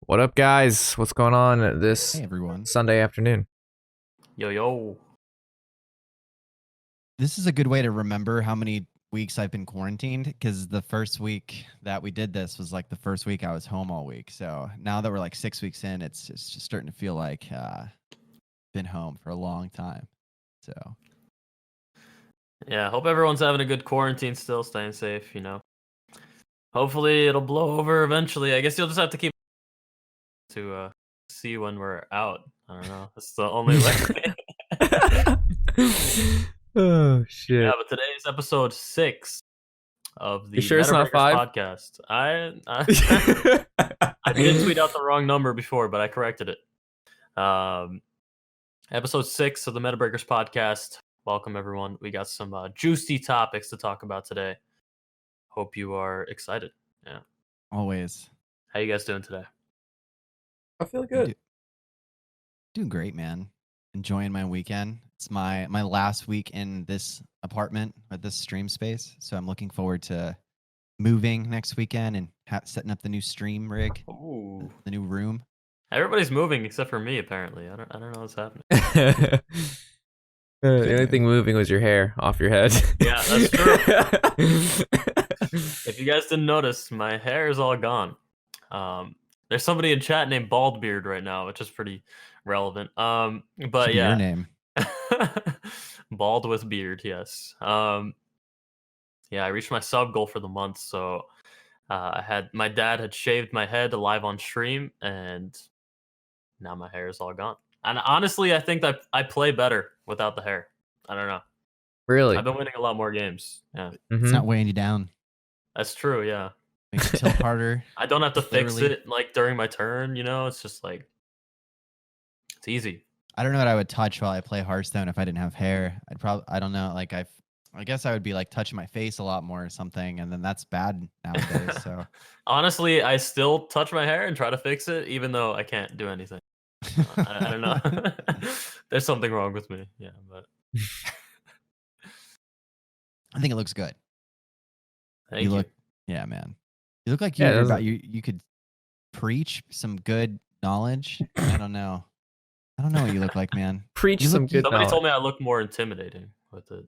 What up, guys? What's going on this Hey, everyone. Sunday afternoon? Yo. This is a good way to remember how many weeks I've been quarantined, because the first week that we did this was like the first week I was home all week. So now that we're like 6 weeks in, it's just starting to feel like been home for a long time. So Yeah, hope everyone's having a good quarantine still, staying safe, Hopefully it'll blow over eventually. I guess you'll just have to keep to see when we're out. I don't know. That's the only way. Oh, shit. Yeah, but today's episode 6 of the You sure it's not 5? podcast. I did tweet out the wrong number before, but I corrected it. Episode 6 of the Metabreakers podcast. Welcome, everyone. We got some juicy topics to talk about today. Hope you are excited. Yeah. always. How you guys doing today? I feel good. Doing great, man. Enjoying my weekend. It's my last week in this apartment at this stream space, so I'm looking forward to moving next weekend and setting up the new stream rig, Ooh. the new room. Everybody's moving except for me, apparently. I don't know what's happening. The only thing moving was your hair off your head. Yeah, that's true. If you guys didn't notice, my hair is all gone. There's somebody in chat named Baldbeard right now, which is pretty relevant. But Should be yeah, your name. bald with beard. Yes. Yeah, I reached my sub goal for the month, so my dad had shaved my head live on stream, and now my hair is all gone. And honestly, I think that I play better without the hair. I don't know. Really? I've been winning a lot more games. Yeah, It's not weighing you down. that's true. Yeah, Makes you tilt harder. I don't have to fix Literally. it like during my turn. It's just like it's easy. I don't know what I would touch while I play Hearthstone if I didn't have hair. I don't know. Like I guess I would be like touching my face a lot more or something, and then that's bad nowadays. So Honestly, I still touch my hair and try to fix it, even though I can't do anything. I don't know. There's something wrong with me. Yeah, but I think it looks good. thank you. Yeah, man. You look like Yeah, you could preach some good knowledge. I don't know what you look like, man. Preach You some look- good Somebody knowledge. told me I look more intimidating with it.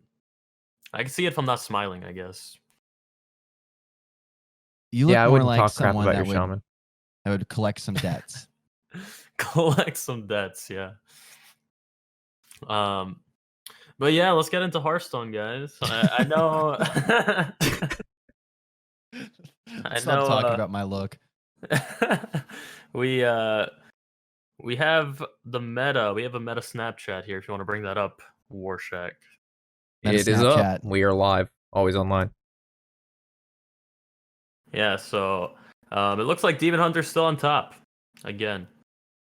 I can see it if I'm not smiling, I guess. You look Yeah, I more wouldn't like talk crap someone about that your shaman. would collect some debts. Collect some debts, yeah. But yeah, let's get into Hearthstone, guys. I know. Stop talking about my look. we have the meta. We have a meta Snapchat here. If you want to bring that up, Warshack. Meta It is up. Snapchat. We are live. Always online. Yeah. So it looks like Demon Hunter's still on top again.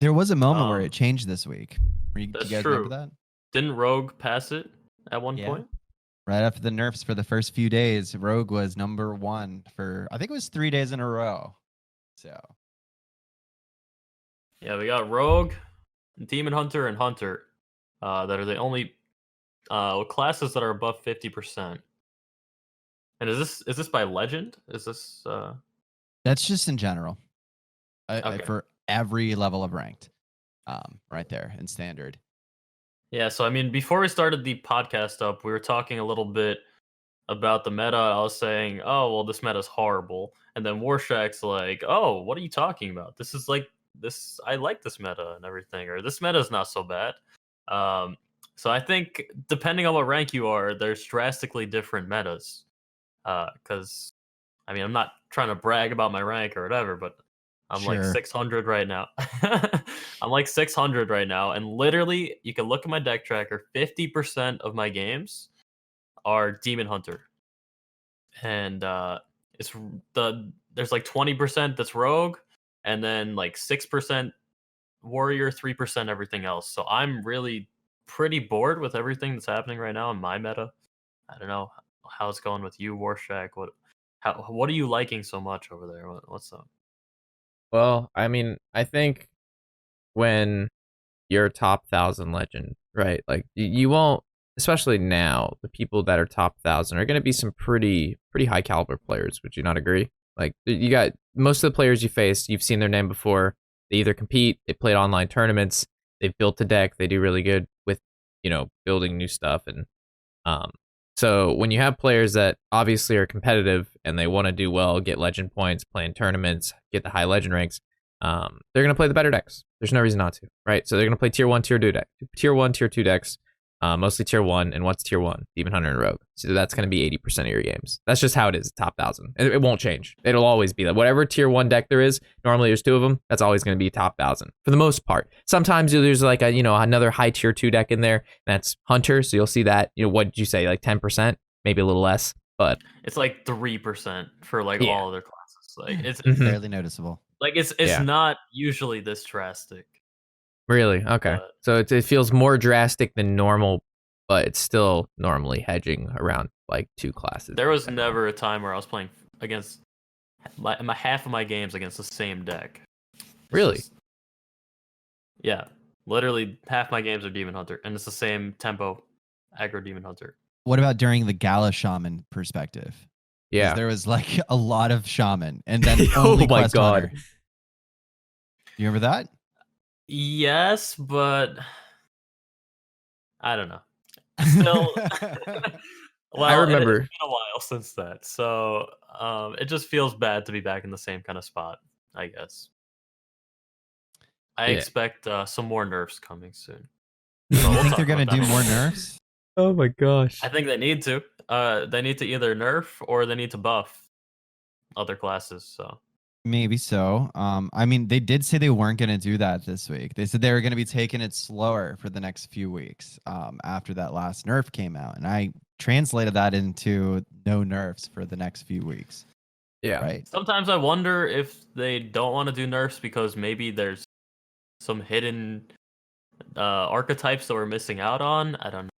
There was a moment where it changed this week. Do you That's guys true. remember that? Didn't Rogue pass it at one Yeah. point? Right after the nerfs for the first few days, Rogue was number 1 for I think it was 3 days in a row. So Yeah, we got Rogue, Demon Hunter, and Hunter that are the only classes that are above 50%. And is this by legend? Is this that's just in general. Okay. For every level of ranked. Right there in standard. Yeah, so I mean, before we started the podcast up, we were talking a little bit about the meta. I was saying, oh, well, this meta's horrible. And then Warshack's like, oh, what are you talking about? This is like this. I like this meta and everything, or this meta is not so bad. So I think depending on what rank you are, there's drastically different metas. Because I mean, I'm not trying to brag about my rank or whatever, but I'm like Sure. 600 right now. I'm like 600 right now, and literally, you can look at my deck tracker. 50% of my games are Demon Hunter, and there's like 20% that's Rogue, and then like 6% Warrior, 3% everything else. So I'm really pretty bored with everything that's happening right now in my meta. I don't know how it's going with you, Warshack. What are you liking so much over there? What's up? Well, I mean, I think when you're top 1,000 legend, right? Like you won't, especially now, the people that are top 1,000 are going to be some pretty high caliber players. Would you not agree? Like you got most of the players you face, you've seen their name before. They either compete, they played online tournaments, they've built a deck, they do really good with, building new stuff. And so when you have players that obviously are competitive and they want to do well, get legend points, play in tournaments, get the high legend ranks, they're going to play the better decks. There's no reason not to, right? So they're going to play tier 1, tier 2 decks, mostly tier 1. And what's tier 1? Demon Hunter and Rogue. So that's going to be 80% of your games. That's just how it is, top 1,000. It won't change. It'll always be that. Whatever tier 1 deck there is, normally there's 2 of them, that's always going to be top 1,000 for the most part. Sometimes there's like another high tier 2 deck in there, and that's Hunter. So you'll see that, what did you say, like 10%, maybe a little less, but it's like 3% for like all other classes. Like it's barely noticeable. Like it's not usually this drastic. Really? Okay. So it feels more drastic than normal, but it's still normally hedging around like 2 classes. There was never a time where I was playing against half of my games against the same deck. Really? Yeah. Literally half my games are Demon Hunter, and it's the same tempo aggro Demon Hunter. What about during the Gala Shaman perspective? Yeah. There was like a lot of Shaman, and then Oh only my Quest God. Hunter. You remember that? Yes, but I don't know. Still, well, I remember. It's been a while since that, so it just feels bad to be back in the same kind of spot, I guess. I expect some more nerfs coming soon. So you think they're going to do more nerfs? Oh my gosh. I think they need to. They need to either nerf or they need to buff other classes. So maybe so. I mean, they did say they weren't going to do that this week. They said they were going to be taking it slower for the next few weeks after that last nerf came out. And I translated that into no nerfs for the next few weeks. Yeah. Right. Sometimes I wonder if they don't want to do nerfs because maybe there's some hidden archetypes that we're missing out on. I don't know.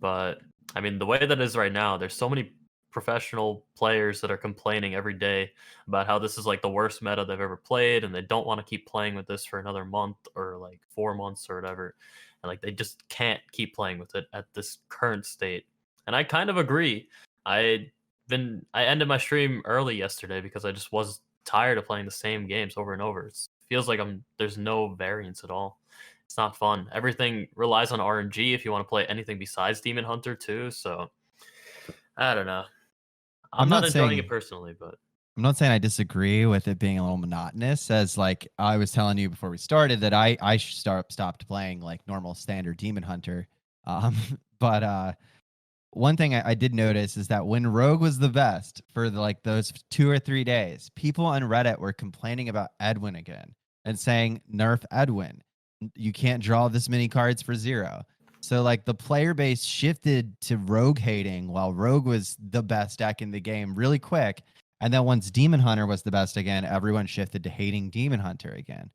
But I mean, the way that it is right now, there's so many professional players that are complaining every day about how this is like the worst meta they've ever played, and they don't want to keep playing with this for another month or like 4 months or whatever, and like they just can't keep playing with it at this current state. And I kind of agree. I ended my stream early yesterday because I just was tired of playing the same games over and over. It feels like there's no variance at all. It's not fun. Everything relies on RNG if you want to play anything besides Demon Hunter too. So I don't know. I'm not enjoying it personally, but I'm not saying I disagree with it being a little monotonous. As like I was telling you before we started that I stopped playing like normal standard Demon Hunter. But one thing I did notice is that when Rogue was the best for like those 2 or 3 days, people on Reddit were complaining about Edwin again and saying nerf Edwin. You can't draw this many cards for 0. So like the player base shifted to Rogue hating while Rogue was the best deck in the game really quick. And then once Demon Hunter was the best again, everyone shifted to hating Demon Hunter again.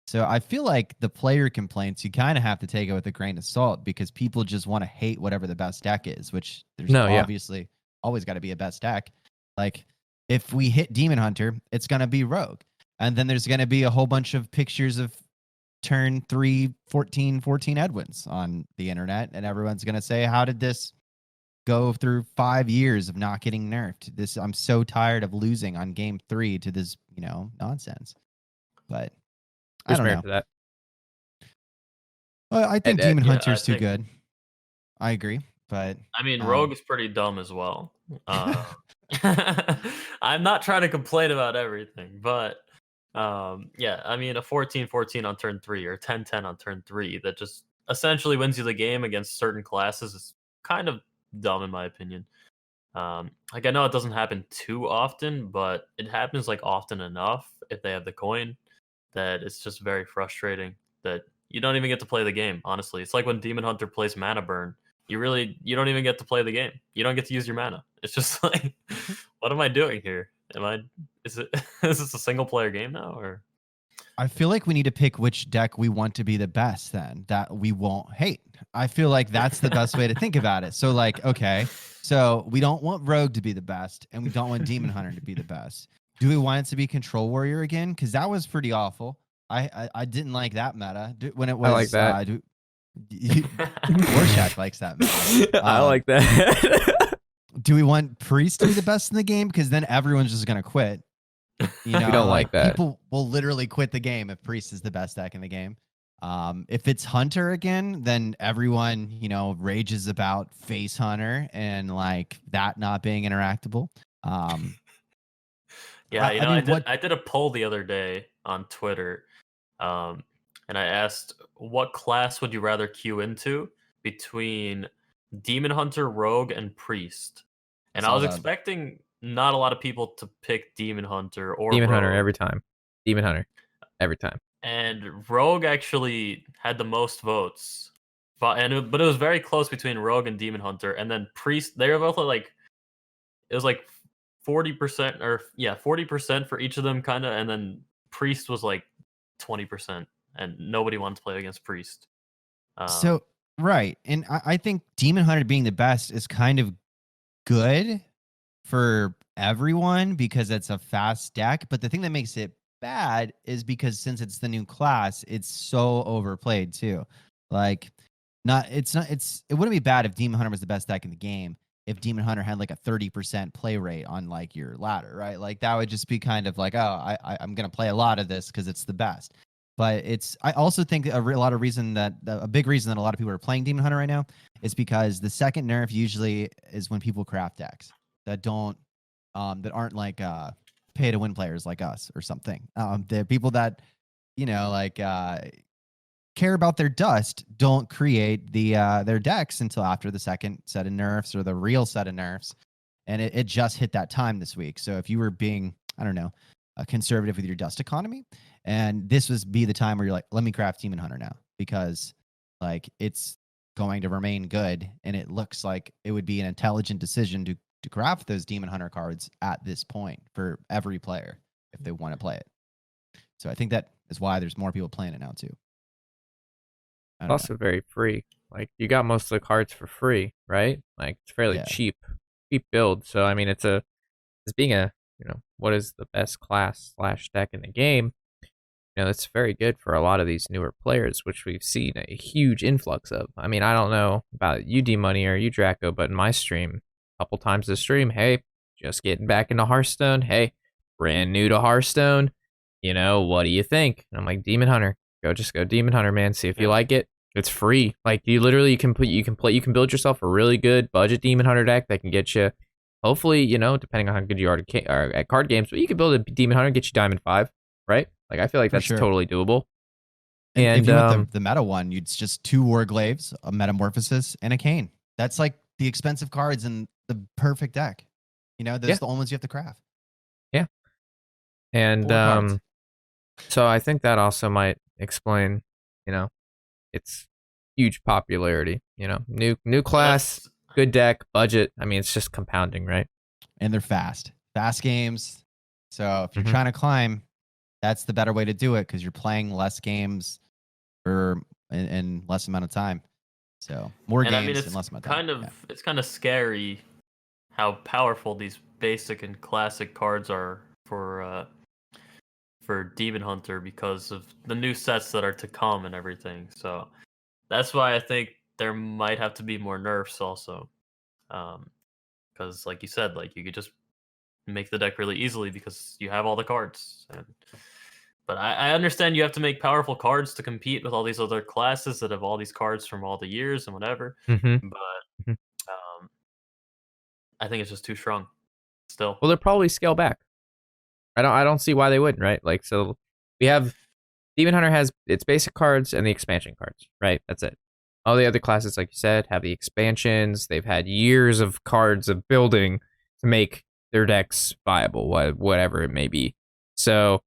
So I feel like the player complaints, you kind of have to take it with a grain of salt because people just want to hate whatever the best deck is, which there's obviously always got to be a best deck. Like if we hit Demon Hunter, it's going to be Rogue. And then there's going to be a whole bunch of pictures of turn 3, 14 Edwins on the internet. And everyone's going to say, how did this go through 5 years of not getting nerfed? I'm so tired of losing on game 3 to this, nonsense. But I don't know. For that. Well, I think Demon Hunter's too good. I agree. But I mean, Rogue is pretty dumb as well. I'm not trying to complain about everything, but yeah, I mean, a 14-14 on turn 3 or 10-10 on turn 3 that just essentially wins you the game against certain classes is kind of dumb in my opinion. Like I know it doesn't happen too often, but it happens like often enough if they have the coin that it's just very frustrating that you don't even get to play the game. Honestly, it's like when Demon Hunter plays Mana Burn. You don't even get to play the game. You don't get to use your mana. It's just like, what am I doing here? Is this a single player game now, or? I feel like we need to pick which deck we want to be the best then that we won't hate. I feel like that's the best way to think about it. So like, okay, so we don't want Rogue to be the best and we don't want Demon Hunter to be the best. Do we want it to be Control Warrior again? Because that was pretty awful. I didn't like that meta when it was. I like that. Warshack likes that meta. I like that. Do we want Priest to be the best in the game? Because then everyone's just going to quit. You know, We don't like that. People will literally quit the game if Priest is the best deck in the game. If it's Hunter again, then everyone, rages about Face Hunter and like that not being interactable. Yeah, I mean, I did a poll the other day on Twitter, and I asked what class would you rather queue into between Demon Hunter, Rogue, and Priest. And I saw was that. expecting not a lot of people to pick Demon Hunter or Demon Rogue. Hunter every time. Demon Hunter every time. And Rogue actually had the most votes. But it was very close between Rogue and Demon Hunter. And then Priest, they were both like, it was like 40% or 40% for each of them kind of. And then Priest was like 20%. And nobody wanted to play against Priest. So, right. And I think Demon Hunter being the best is kind of good for everyone because it's a fast deck. But the thing that makes it bad is because since it's the new class, it's so overplayed too. Like, it wouldn't be bad if Demon Hunter was the best deck in the game if Demon Hunter had like a 30% play rate on like your ladder, right? Like that would just be kind of like, oh, I'm gonna play a lot of this because it's the best. But I also think a big reason that a lot of people are playing Demon Hunter right now is because the second nerf usually is when people craft decks that aren't like pay to win players like us or something. The people that care about their dust don't create their decks until after the second set of nerfs or the real set of nerfs, and it just hit that time this week. So if you were being, I don't know, conservative with your dust economy, and this be the time where you're like, let me craft Demon Hunter now because like it's going to remain good, and it looks like it would be an intelligent decision to craft those Demon Hunter cards at this point for every player if they want to play it. So I think that is why there's more people playing it now too. It's also very free. Like you got most of the cards for free, right? Like it's fairly cheap build. So I mean, it's being a what is the best class / deck in the game. It's very good for a lot of these newer players, which we've seen a huge influx of. I mean, I don't know about you, D-Money, or you, Draco, but in my stream, a couple times this stream, hey, just getting back into Hearthstone. Hey, brand new to Hearthstone. What do you think? And I'm like, Demon Hunter. Just go Demon Hunter, man. See if you like it. It's free. Like you can build yourself a really good budget Demon Hunter deck that can get you, hopefully, depending on how good you are at card games, but you can build a Demon Hunter, get you Diamond 5, right? Like I feel like that's totally doable. And if you want the meta one, it's just 2 Warglaves, a Metamorphosis, and a Cane. That's like the expensive cards in the perfect deck. Those are the only ones you have to craft. Yeah. And so I think that also might explain, its huge popularity. New class, good deck, budget. I mean, it's just compounding, right? And they're fast games. So if you're trying to climb, that's the better way to do it because you're playing less games in less amount of time. So more games in less amount of time. It's kind of scary how powerful these basic and classic cards are for Demon Hunter because of the new sets that are to come and everything. So that's why I think there might have to be more nerfs also. Because like you said, like you could just make the deck really easily because you have all the cards. But I understand you have to make powerful cards to compete with all these other classes that have all these cards from all the years and whatever. But I think it's just too strong still. Well, they'll probably scale back. I don't see why they wouldn't, right? Like, so we have Demon Hunter has its basic cards and the expansion cards, right? That's it. All the other classes, like you said, have the expansions. They've had years of cards of building to make their decks viable, whatever it may be. So,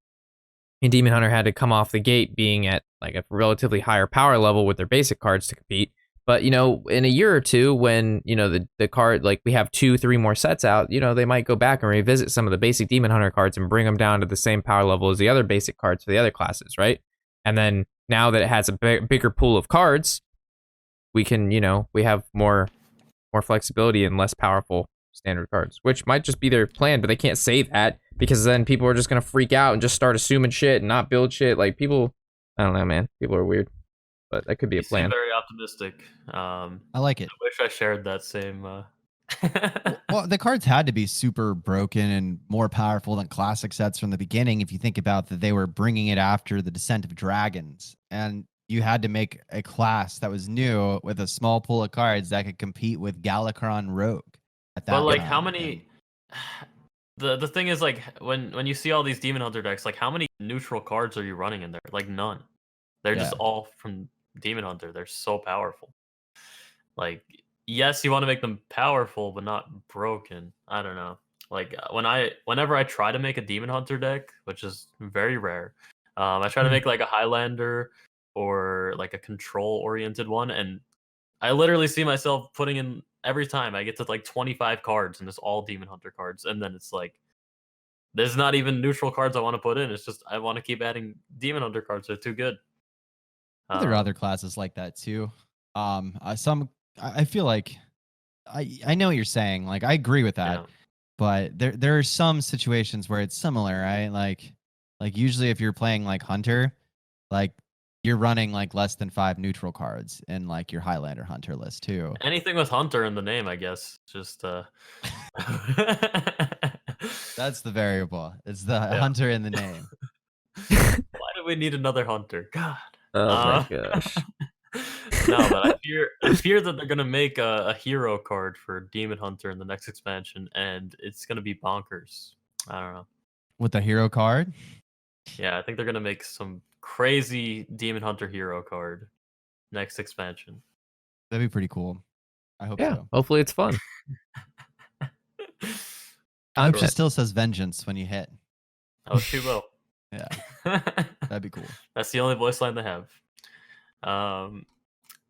and Demon Hunter had to come off the gate being at like a relatively higher power level with their basic cards to compete. But, in a year or two, when, the card, like we have 2-3 more sets out, they might go back and revisit some of the basic Demon Hunter cards and bring them down to the same power level as the other basic cards for the other classes, right? And then now that it has a bigger pool of cards, we can, we have more flexibility and less powerful standard cards, which might just be their plan, but they can't say that because then people are just going to freak out and just start assuming shit and not build shit. Like people, I don't know, man. People are weird. But that could be a plan. Very optimistic. I like it. I wish I shared that same Well, the cards had to be super broken and more powerful than classic sets from the beginning. If you think about that, they were bringing it after the Descent of Dragons, and you had to make a class that was new with a small pool of cards that could compete with Galakron Rogue at that But like, time. how many? The thing is, like, when you see all these Demon Hunter decks, like, how many neutral cards are you running in there? Like, none. They're just all from Demon Hunter. They're so powerful. Like, yes, you want to make them powerful, but not broken. I don't know. Like, whenever I try to make a Demon Hunter deck, which is very rare, I try to make like a Highlander or like a control-oriented one, and I literally see myself putting in every time I get to like 25 cards, and it's all Demon Hunter cards, and then it's like there's not even neutral cards I want to put in. It's just I want to keep adding Demon Hunter cards. They're too good. There are other classes like that too. I feel like I know what you're saying. Like I agree with that, but there are some situations where it's similar, right? Like usually if you're playing like Hunter, like you're running like less than 5 neutral cards in like your Highlander Hunter list too. Anything with Hunter in the name, I guess. Just That's the variable. It's the Hunter in the name. Why do we need another Hunter? God. Oh my gosh. No, but I fear that they're gonna make a hero card for Demon Hunter in the next expansion, and it's gonna be bonkers. I don't know. With the hero card? Yeah, I think they're gonna make some crazy Demon Hunter hero card next expansion. That'd be pretty cool. I hope so. Hopefully it's fun. I hope she still says vengeance when you hit. Oh, she will. Yeah. That'd be cool. That's the only voice line they have.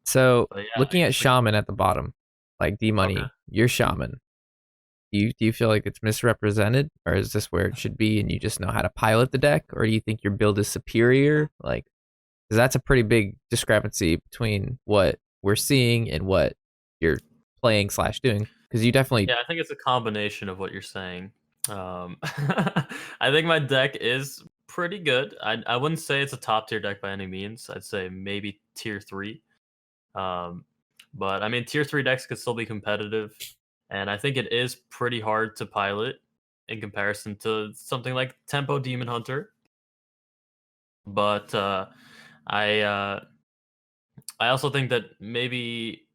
So looking at Shaman at the bottom, like D-Money, you're Shaman. Do you feel like it's misrepresented, or is this where it should be and you just know how to pilot the deck, or do you think your build is superior? Like, because that's a pretty big discrepancy between what we're seeing and what you're playing / doing. Because you definitely... Yeah, I think it's a combination of what you're saying. I think my deck is pretty good. I wouldn't say it's a top tier deck by any means. I'd say maybe tier 3. But I mean, tier 3 decks could still be competitive, and I think it is pretty hard to pilot in comparison to something like Tempo Demon Hunter. But I also think that maybe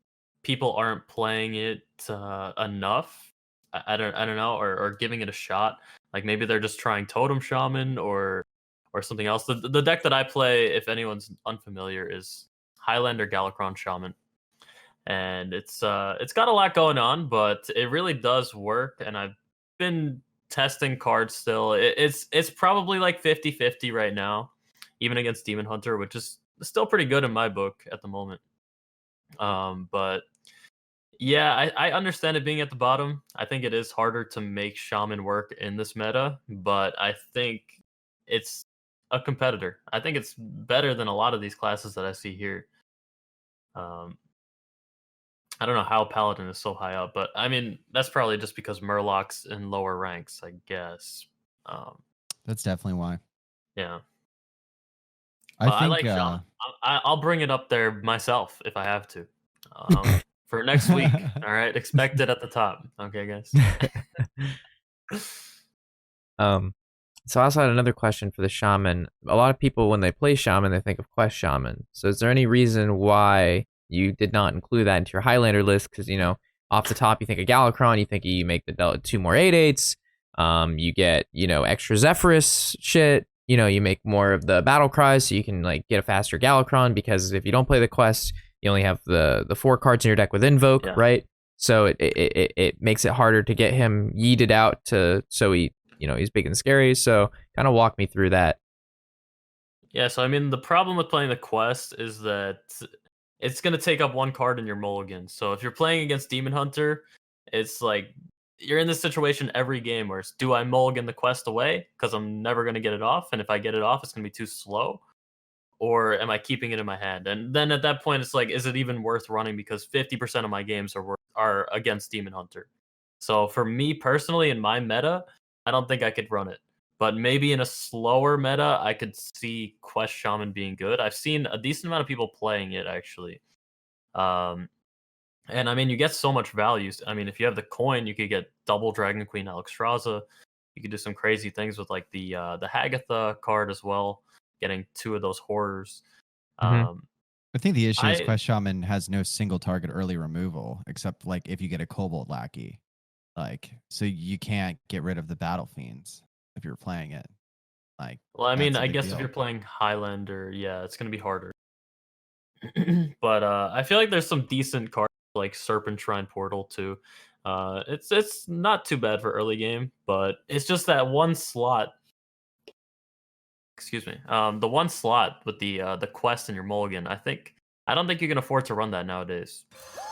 people aren't playing it enough. I don't know, or giving it a shot. Like maybe they're just trying Totem Shaman or something else. The deck that I play, if anyone's unfamiliar, is Highlander Galakron Shaman, and it's got a lot going on, but it really does work. And I've been testing cards still. It's probably like 50-50 right now, even against Demon Hunter, which is still pretty good in my book at the moment. But yeah, I understand it being at the bottom. I think it is harder to make Shaman work in this meta, but I think it's a competitor. I think it's better than a lot of these classes that I see here. I don't know how Paladin is so high up, but I mean, that's probably just because Murloc's in lower ranks, I guess. That's definitely why. Yeah. I like Shaman. I'll bring it up there myself if I have to. For next week. All right, expect it at the top. Okay, guys. So I also had another question for the Shaman. A lot of people, when they play Shaman, they think of Quest Shaman. So is there any reason why you did not include that into your Highlander list? Because, you know, off the top, you think of Galakron, you think you make the 2 more 8/8s, you get, you know, extra Zephyrus shit, you know, you make more of the battle cries so you can like get a faster Galakron, because if you don't play the quest, you only have the 4 cards in your deck with Invoke, right? So it makes it harder to get him yeeted out so he, you know, he's big and scary. So kind of walk me through that. Yeah, so I mean, the problem with playing the quest is that it's going to take up 1 card in your mulligan. So if you're playing against Demon Hunter, it's like you're in this situation every game where it's, do I mulligan the quest away because I'm never going to get it off? And if I get it off, it's going to be too slow. Or am I keeping it in my hand? And then at that point, it's like, is it even worth running? Because 50% of my games are against Demon Hunter. So for me personally, in my meta, I don't think I could run it. But maybe in a slower meta, I could see Quest Shaman being good. I've seen a decent amount of people playing it, actually. And I mean, you get so much value. I mean, if you have the coin, you could get double Dragon Queen Alexstrasza. You could do some crazy things with like the Hagatha card as well, getting 2 of those horrors. Mhm. I think the issue is I- Quest Shaman has no single target early removal, except like if you get a Kobold Lackey. Like, so you can't get rid of the Battle Fiends if you're playing it. Like, Well, I mean, that's a I big guess deal. if you're playing Highlander, yeah, it's gonna be harder. But I feel like there's some decent cards like Serpent Shrine Portal too. It's not too bad for early game, but it's just that one slot. Excuse me. The one slot with the quest in your mulligan. I don't think you can afford to run that nowadays.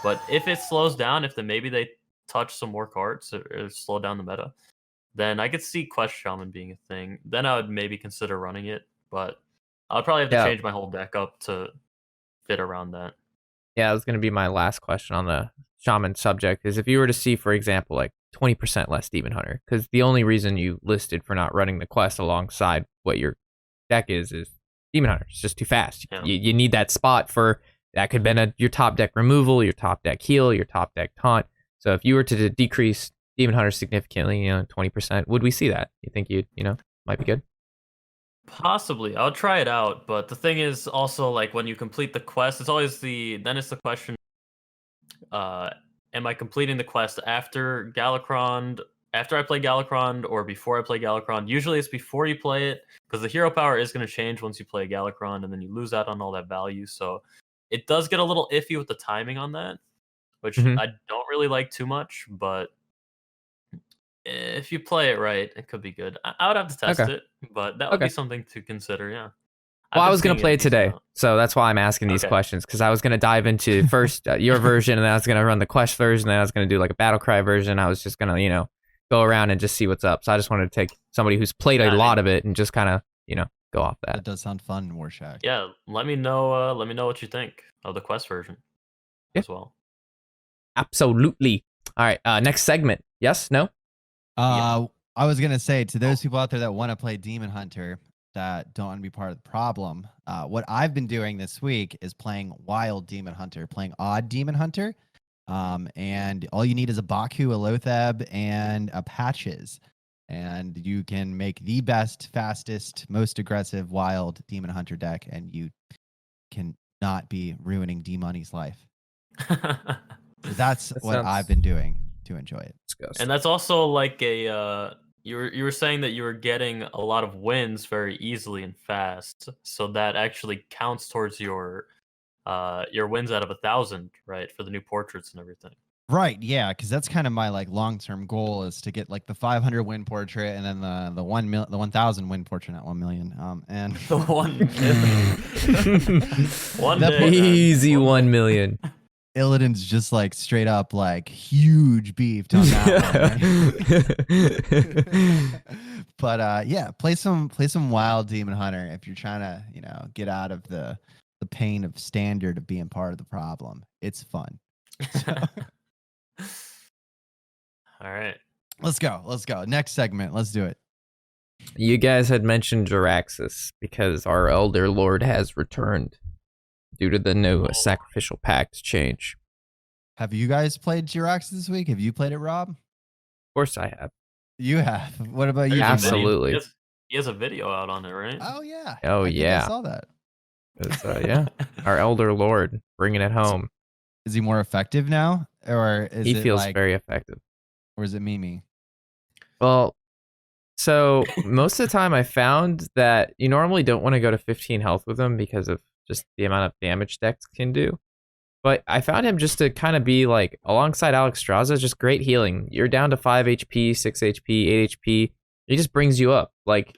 But if it slows down, if maybe they touch some more cards or slow down the meta, then I could see Quest Shaman being a thing. Then I would maybe consider running it, but I'll probably have to Yeah. change my whole deck up to fit around that. Yeah, that was going to be my last question on the shaman subject is if you were to see, for example, like 20% less Demon Hunter, because the only reason you listed for not running the quest alongside what your deck is Demon Hunter. It's just too fast. Yeah. You need that spot for, that could have been your top deck removal, your top deck heal, your top deck taunt. So if you were to decrease Demon Hunter significantly, 20%, would we see that? You think might be good? Possibly. I'll try it out, but the thing is also like when you complete the quest, it's the question, am I completing the quest after I play Galakron or before I play Galakron? Usually it's before you play it, because the hero power is going to change once you play Galakron, and then you lose out on all that value. So it does get a little iffy with the timing on that, which Mhm. I don't really like too much, but if you play it right, it could be good. I would have to test Okay. it, but that would be Okay. something to consider, yeah. Well, I've I been was going seeing to play a it decent today, amount. so that's why I'm asking these Okay. questions, because I was going to dive into first your version, and then I was going to run the quest version, and then I was going to do like a battle cry version. I was just going to, go around and just see what's up. So I just wanted to take somebody who's played a lot of it and just kind of, go off that. That does sound fun, Warshack. Yeah, let me know what you think of the quest version as well. Absolutely. All right, next segment. Yes? No? I was gonna say to those people out there that want to play Demon Hunter that don't want to be part of the problem, what I've been doing this week is playing Wild Demon Hunter, playing Odd Demon Hunter, and all you need is a Baku, a Lotheb, and a Patches, and you can make the best, fastest, most aggressive Wild Demon Hunter deck, and you can not be ruining D-Money's life. So that's what I've been doing to enjoy it. And that's also like a you were saying that you were getting a lot of wins very easily and fast, so that actually counts towards your wins out of 1,000, right, for the new portraits and everything. Right, yeah, because that's kind of my like long-term goal is to get like the 500 win portrait and then the 1,000 win portrait, not 1 million. And The 1 million. One That day, Easy 1 million. Illidan's just like straight up like huge beefed on that one. But yeah, play some Wild Demon Hunter if you're trying to get out of the pain of standard of being part of the problem. It's fun. All right. Let's go. Next segment. Let's do it. You guys had mentioned Jiraxis because our Elder Lord has returned due to the new Sacrificial Pact change. Have you guys played Jiraxis this week? Have you played it, Rob? Of course I have. You have. What about you? There's a Jimmy? Absolutely. He has a video out on it, right? Oh yeah. Oh, I think yeah. I saw that. It's, yeah, our Elder Lord bringing it home. Is he more effective now, or is He it feels like, very effective. or is it Mimi? Well, so most of the time I found that you normally don't want to go to 15 health with him because of just the amount of damage decks can do. But I found him just to kind of be like, alongside Alexstrasza, just great healing. You're down to 5 HP, 6 HP, 8 HP. He just brings you up. Like,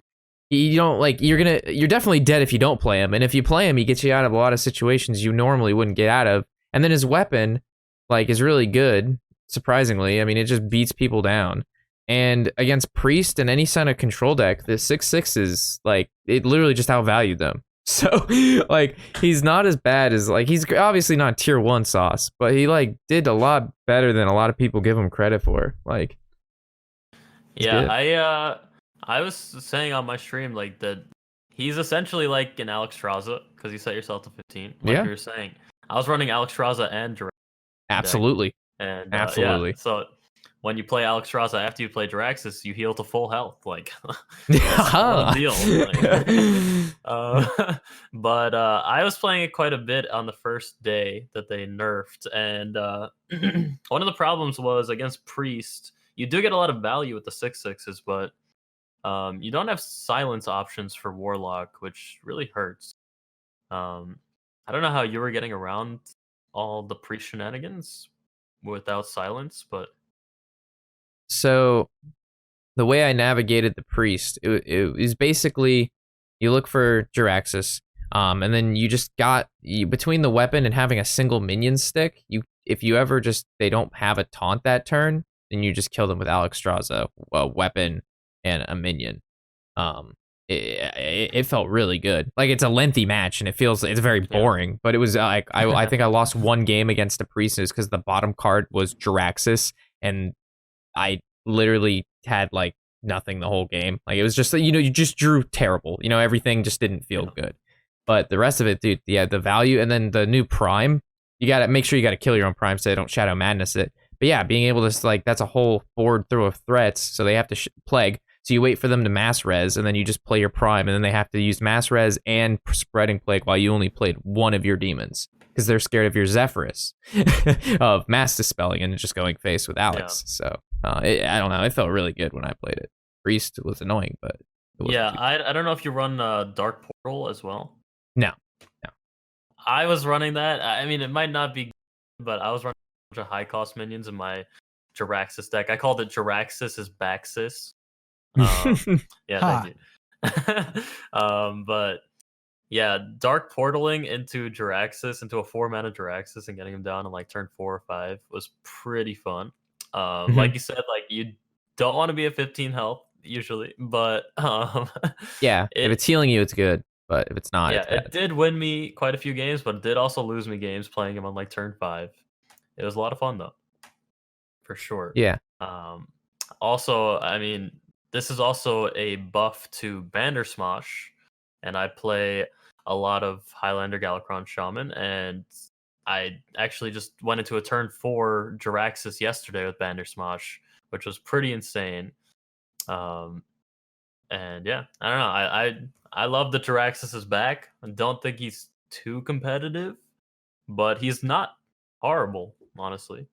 you don't, like, you're definitely dead if you don't play him. And if you play him, he gets you out of a lot of situations you normally wouldn't get out of. And then his weapon, like, is really good, surprisingly. I mean, it just beats people down. And against Priest and any kind of control deck, the 6/6 is, like, it literally just outvalued them. So, like, he's not as bad as, like, he's obviously not tier 1 sauce, but he, like, did a lot better than a lot of people give him credit for. Like, yeah, I was saying on my stream, like, that he's essentially like an Alexstrasza, because you set yourself to 15, like you were saying. I was running Alexstrasza and Jiraxis, Absolutely. And Absolutely. yeah, so when you play Alex Raza after you play Jiraxis, you heal to full health. Like, that's one deal. Like, but I was playing it quite a bit on the first day that they nerfed, and one of the problems was against Priest. You do get a lot of value with the 6/6s, but you don't have silence options for Warlock, which really hurts. I don't know how you were getting around all the Priest shenanigans without silence, but So the way I navigated the priest, it was basically you look for Jiraxis, and then you just between the weapon and having a single minion stick. If you ever they don't have a taunt that turn, then you just kill them with Alexstrasza, a weapon, and a minion. It felt really good. Like, it's a lengthy match and it's very boring, but it was like I think I lost one game against the priest because the bottom card was Jiraxis, and I literally had like nothing the whole game. Like, it was just, you just drew terrible. Everything just didn't feel good. But the rest of it, dude, yeah, the value, and then the new Prime, you got to make sure you got to kill your own Prime so they don't Shadow Madness it. But yeah, being able to, that's a whole board through of threats, so they have to Plague. So you wait for them to mass res, and then you just play your Prime, and then they have to use mass res and spreading Plague while you only played one of your demons, because they're scared of your Zephyrus of mass dispelling and just going face with Alex. So I don't know. It felt really good when I played it. Priest was annoying, but I don't know if you run Dark Portal as well. No. I was running that. I mean, it might not be, but I was running a bunch of high cost minions in my Jiraxis deck. I called it Jiraxis is Baxis. Thank you. But yeah, Dark Portaling into Jiraxis, into a 4-mana Jiraxis, and getting him down on like turn 4 or 5 was pretty fun. Like you said, like, you don't want to be at 15 health usually, but if it's healing you, it's good. But if it's not, it's bad. It did win me quite a few games, but it did also lose me games playing him on like turn 5. It was a lot of fun though, for sure. Yeah. Also, I mean, this is also a buff to Bandersmosh, and I play a lot of Highlander Galakron Shaman, and I actually just went into a turn 4 Jiraxis yesterday with Bandersmosh, which was pretty insane. And yeah, I don't know. I love that Jiraxis is back. I don't think he's too competitive, but he's not horrible, honestly.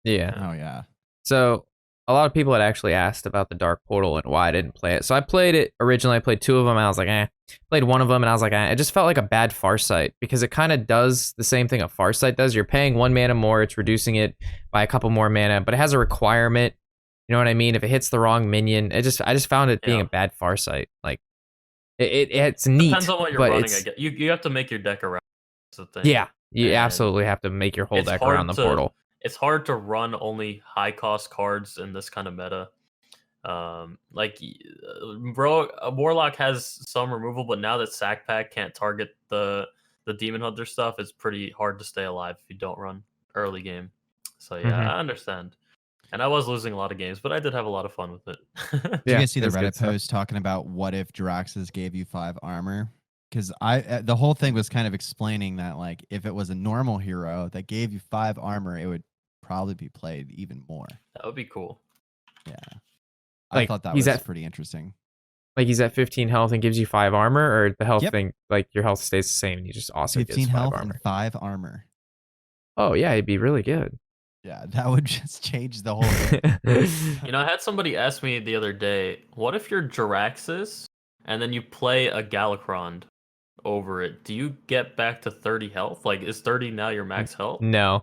Yeah. Oh yeah. So a lot of people had actually asked about the Dark Portal and why I didn't play it. So I played it originally. I played 2 of them, and I was like, eh. Played 1 of them, and I was like, eh. It just felt like a bad Farsight, because it kind of does the same thing a Farsight does. You're paying 1 mana more. It's reducing it by a couple more mana, but it has a requirement. You know what I mean? If it hits the wrong minion, I just found it being a bad Farsight. Like, it's neat. Depends on what you're running. I guess you have to make your deck around. That's the thing. Yeah, you absolutely have to make your whole deck around the portal. It's hard to run only high cost cards in this kind of meta. Warlock has some removal, but now that Sack Pack can't target the Demon Hunter stuff, it's pretty hard to stay alive if you don't run early game. So yeah, I understand. And I was losing a lot of games, but I did have a lot of fun with it. Did you guys see the Reddit post talking about what if Jiraxis gave you 5 armor? Because the whole thing was kind of explaining that, like, if it was a normal hero that gave you 5 armor, it would probably be played even more. That would be cool. Yeah. I thought that was pretty interesting. Like, he's at 15 health and gives you 5 armor, or the health thing, like, your health stays the same and you just also 15 gets 5 health armor. and 5 armor. Oh, yeah, it'd be really good. Yeah, that would just change the whole thing. I had somebody ask me the other day, what if you're Jiraxis and then you play a Galakron over it? Do you get back to 30 health? Like, is 30 now your max health? No.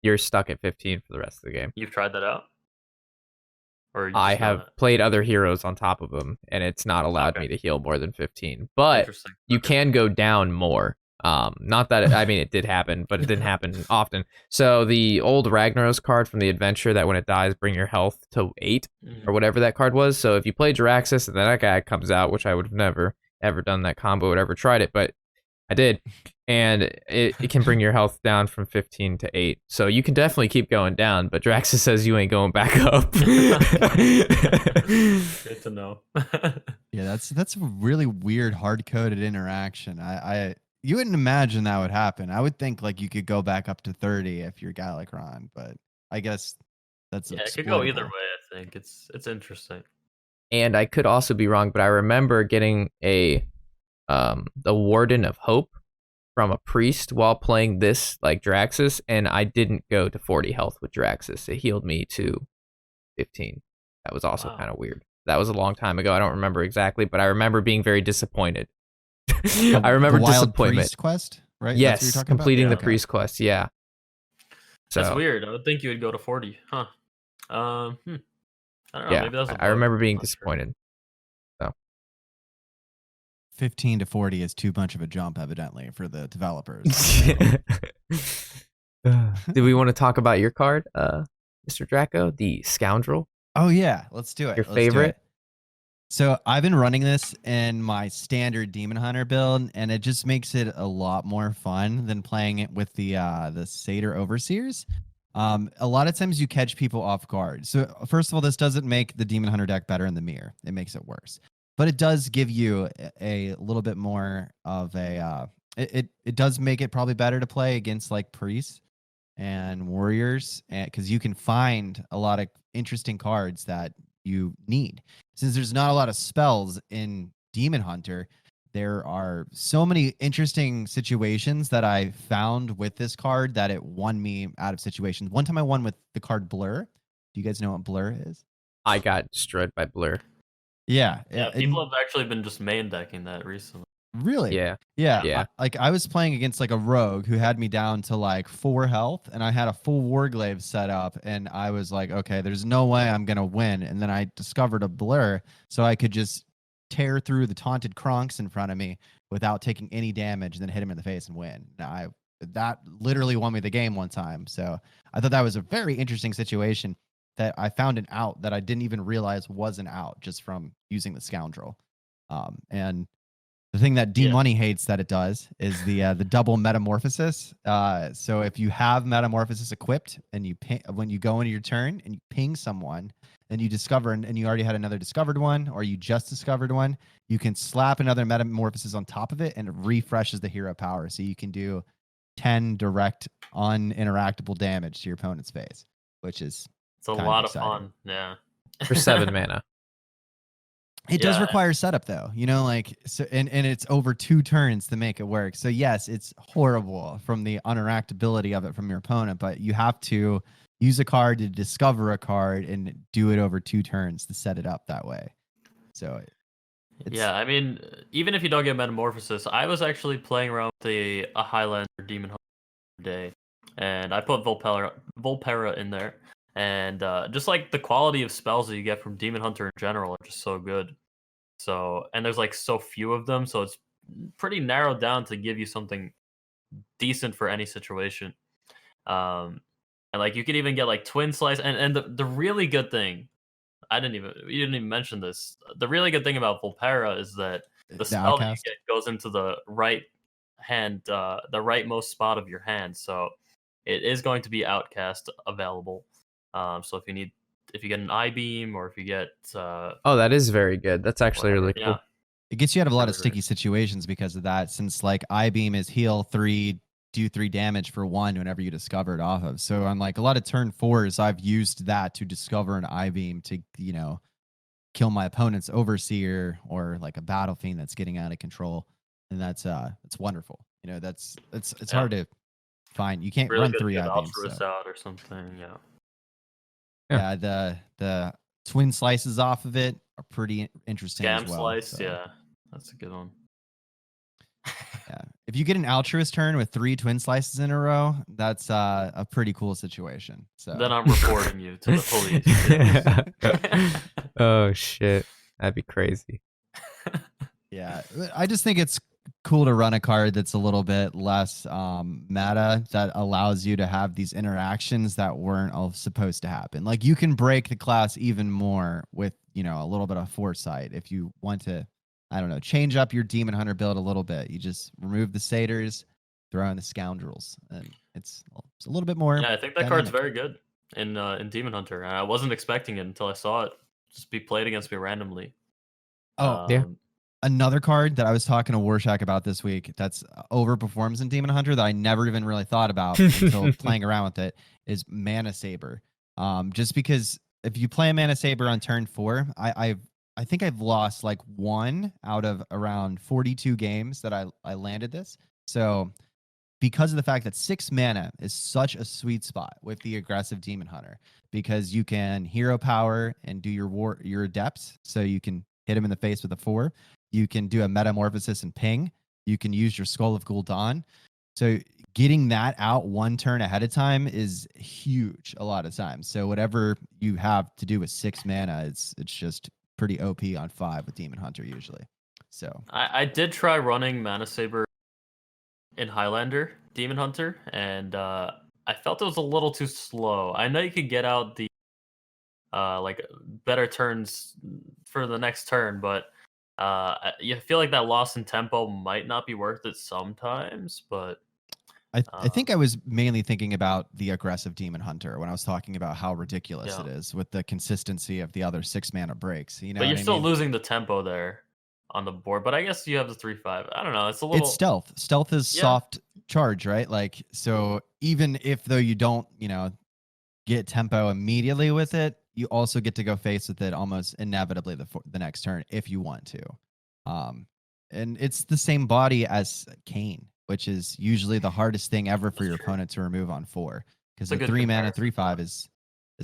You're stuck at 15 for the rest of the game. You've tried that out? Or I have played other heroes on top of them, and it's not allowed me to heal more than 15. But you can go down more. Not that it did happen, but it didn't happen often. So the old Ragnaros card from the adventure that when it dies, bring your health to 8 or whatever that card was. So if you play Jiraxis and then that guy comes out, which I would have never ever done that combo, would ever tried it, but I did, and it can bring your health down from 15 to 8. So you can definitely keep going down, but Jiraxis says you ain't going back up. Good to know. Yeah, that's a really weird hard-coded interaction. you wouldn't imagine that would happen. I would think like you could go back up to 30 if you're Galakrond, but I guess that's Yeah, it could go either exploitable. way. I think it's interesting. And I could also be wrong, but I remember getting the Warden of Hope from a priest while playing this like Draxus, and I didn't go to 40 health with Draxus. It healed me to 15. That was also kind of weird. That was a long time ago. I don't remember exactly, but I remember being very disappointed. I remember the Wild disappointment. Priest quest, right? That's what Yes, you're talking completing about? the priest quest. Yeah. So, That's weird. I would think you would go to 40, huh? I don't know. Yeah, Maybe that's a I bug. remember being Not sure. disappointed. 15 to 40 is too much of a jump, evidently, for the developers. Do we want to talk about your card, Mr. Draco, the Scoundrel? Oh yeah, let's do it. Your Let's do favorite? it. So I've been running this in my standard Demon Hunter build, and it just makes it a lot more fun than playing it with the Satyr Overseers. A lot of times you catch people off guard. So first of all, this doesn't make the Demon Hunter deck better in the mirror. It makes it worse. But it does give you a little bit more of a it does make it probably better to play against like priests and warriors, because you can find a lot of interesting cards that you need. Since there's not a lot of spells in Demon Hunter, there are so many interesting situations that I found with this card that it won me out of situations. One time I won with the card Blur. Do you guys know what Blur is? I got destroyed by Blur. Yeah. People have actually been just main decking that recently. Really? Yeah. Yeah. I was playing against like a rogue who had me down to like 4 health, and I had a full Warglaive set up, and I was like, okay, there's no way I'm gonna win. And then I discovered a Blur, so I could just tear through the taunted Kronks in front of me without taking any damage, and then hit him in the face and win. Now that literally won me the game one time. So I thought that was a very interesting situation that I found an out that I didn't even realize was an out just from using the Scoundrel. And the thing that D-Money hates that it does is the double metamorphosis. So if you have metamorphosis equipped and you when you go into your turn and you ping someone, and you discover and you already had another discovered one, or you just discovered one, you can slap another metamorphosis on top of it, and it refreshes the hero power. So you can do 10 direct uninteractable damage to your opponent's face, which is it's a lot of fun. Yeah. For 7 mana. It does require setup though, like, so, and it's over 2 turns to make it work. So yes, it's horrible from the uninteractability of it from your opponent, but you have to use a card to discover a card and do it over 2 turns to set it up that way. So yeah, I mean, even if you don't get Metamorphosis, I was actually playing around with a Highlander Demon Hunter day, and I put Volpera in there. And just like the quality of spells that you get from Demon Hunter in general are just so good. So, and there's like so few of them, so it's pretty narrowed down to give you something decent for any situation. And like you could even get like Twin Slice, and the really good thing, you didn't even mention this. The really good thing about Volpera is that the spell that you get goes into the right hand, the rightmost spot of your hand. So it is going to be Outcast available. So if you get an I-beam, or if you get that is very good. That's actually really cool. Yeah. It gets you out of a lot of sticky situations because of that, since like I-beam is heal 3, do 3 damage for 1 whenever you discover it off of. So on like a lot of turn 4s, I've used that to discover an I-beam to, kill my opponent's Overseer or like a Battle Fiend that's getting out of control. And that's wonderful. It's hard to find. You can't really run 3 I-beams. So. Out or something, Yeah, the twin slices off of it are pretty interesting Scam as well. Slice, so. Yeah, that's a good one. Yeah, if you get an Altruist turn with 3 twin slices in a row, that's a pretty cool situation. So then I'm reporting you to the police. Oh shit, that'd be crazy. Yeah, I just think it's cool to run a card that's a little bit less meta, that allows you to have these interactions that weren't all supposed to happen. Like you can break the class even more with a little bit of foresight if you want to, I don't know, change up your Demon Hunter build a little bit. You just remove the Satyrs, throw in the Scoundrels, and it's a little bit more. Yeah, I think that card's very good in Demon Hunter. I wasn't expecting it until I saw it just be played against me randomly. Oh, yeah. Another card that I was talking to Warshack about this week that's overperforms in Demon Hunter that I never even really thought about until playing around with it is Mana Saber. Just because if you play a Mana Saber on turn 4, I think I've lost like 1 out of around 42 games that I landed this. So because of the fact that 6 mana is such a sweet spot with the aggressive Demon Hunter, because you can hero power and do your adepts, so you can hit him in the face with a 4. You can do a metamorphosis and ping. You can use your Skull of Gul'dan. So getting that out 1 turn ahead of time is huge a lot of times. So whatever you have to do with 6 mana, it's just pretty OP on 5 with Demon Hunter usually. So I did try running Mana Saber in Highlander Demon Hunter, and I felt it was a little too slow. I know you could get out the like better turns for the next turn, but you feel like that loss in tempo might not be worth it sometimes. But I think I was mainly thinking about the aggressive Demon Hunter when I was talking about how ridiculous it is with the consistency of the other 6 mana breaks. You know, but you're still losing the tempo there on the board. But I guess you have the 3/5. I don't know. It's a little. It's stealth. Stealth is soft charge, right? Like, so even if though you don't, get tempo immediately with it, you also get to go face with it almost inevitably the next turn if you want to. And it's the same body as Kane, which is usually the hardest thing ever for your opponent to remove on 4, because the 3 mana 3/5 is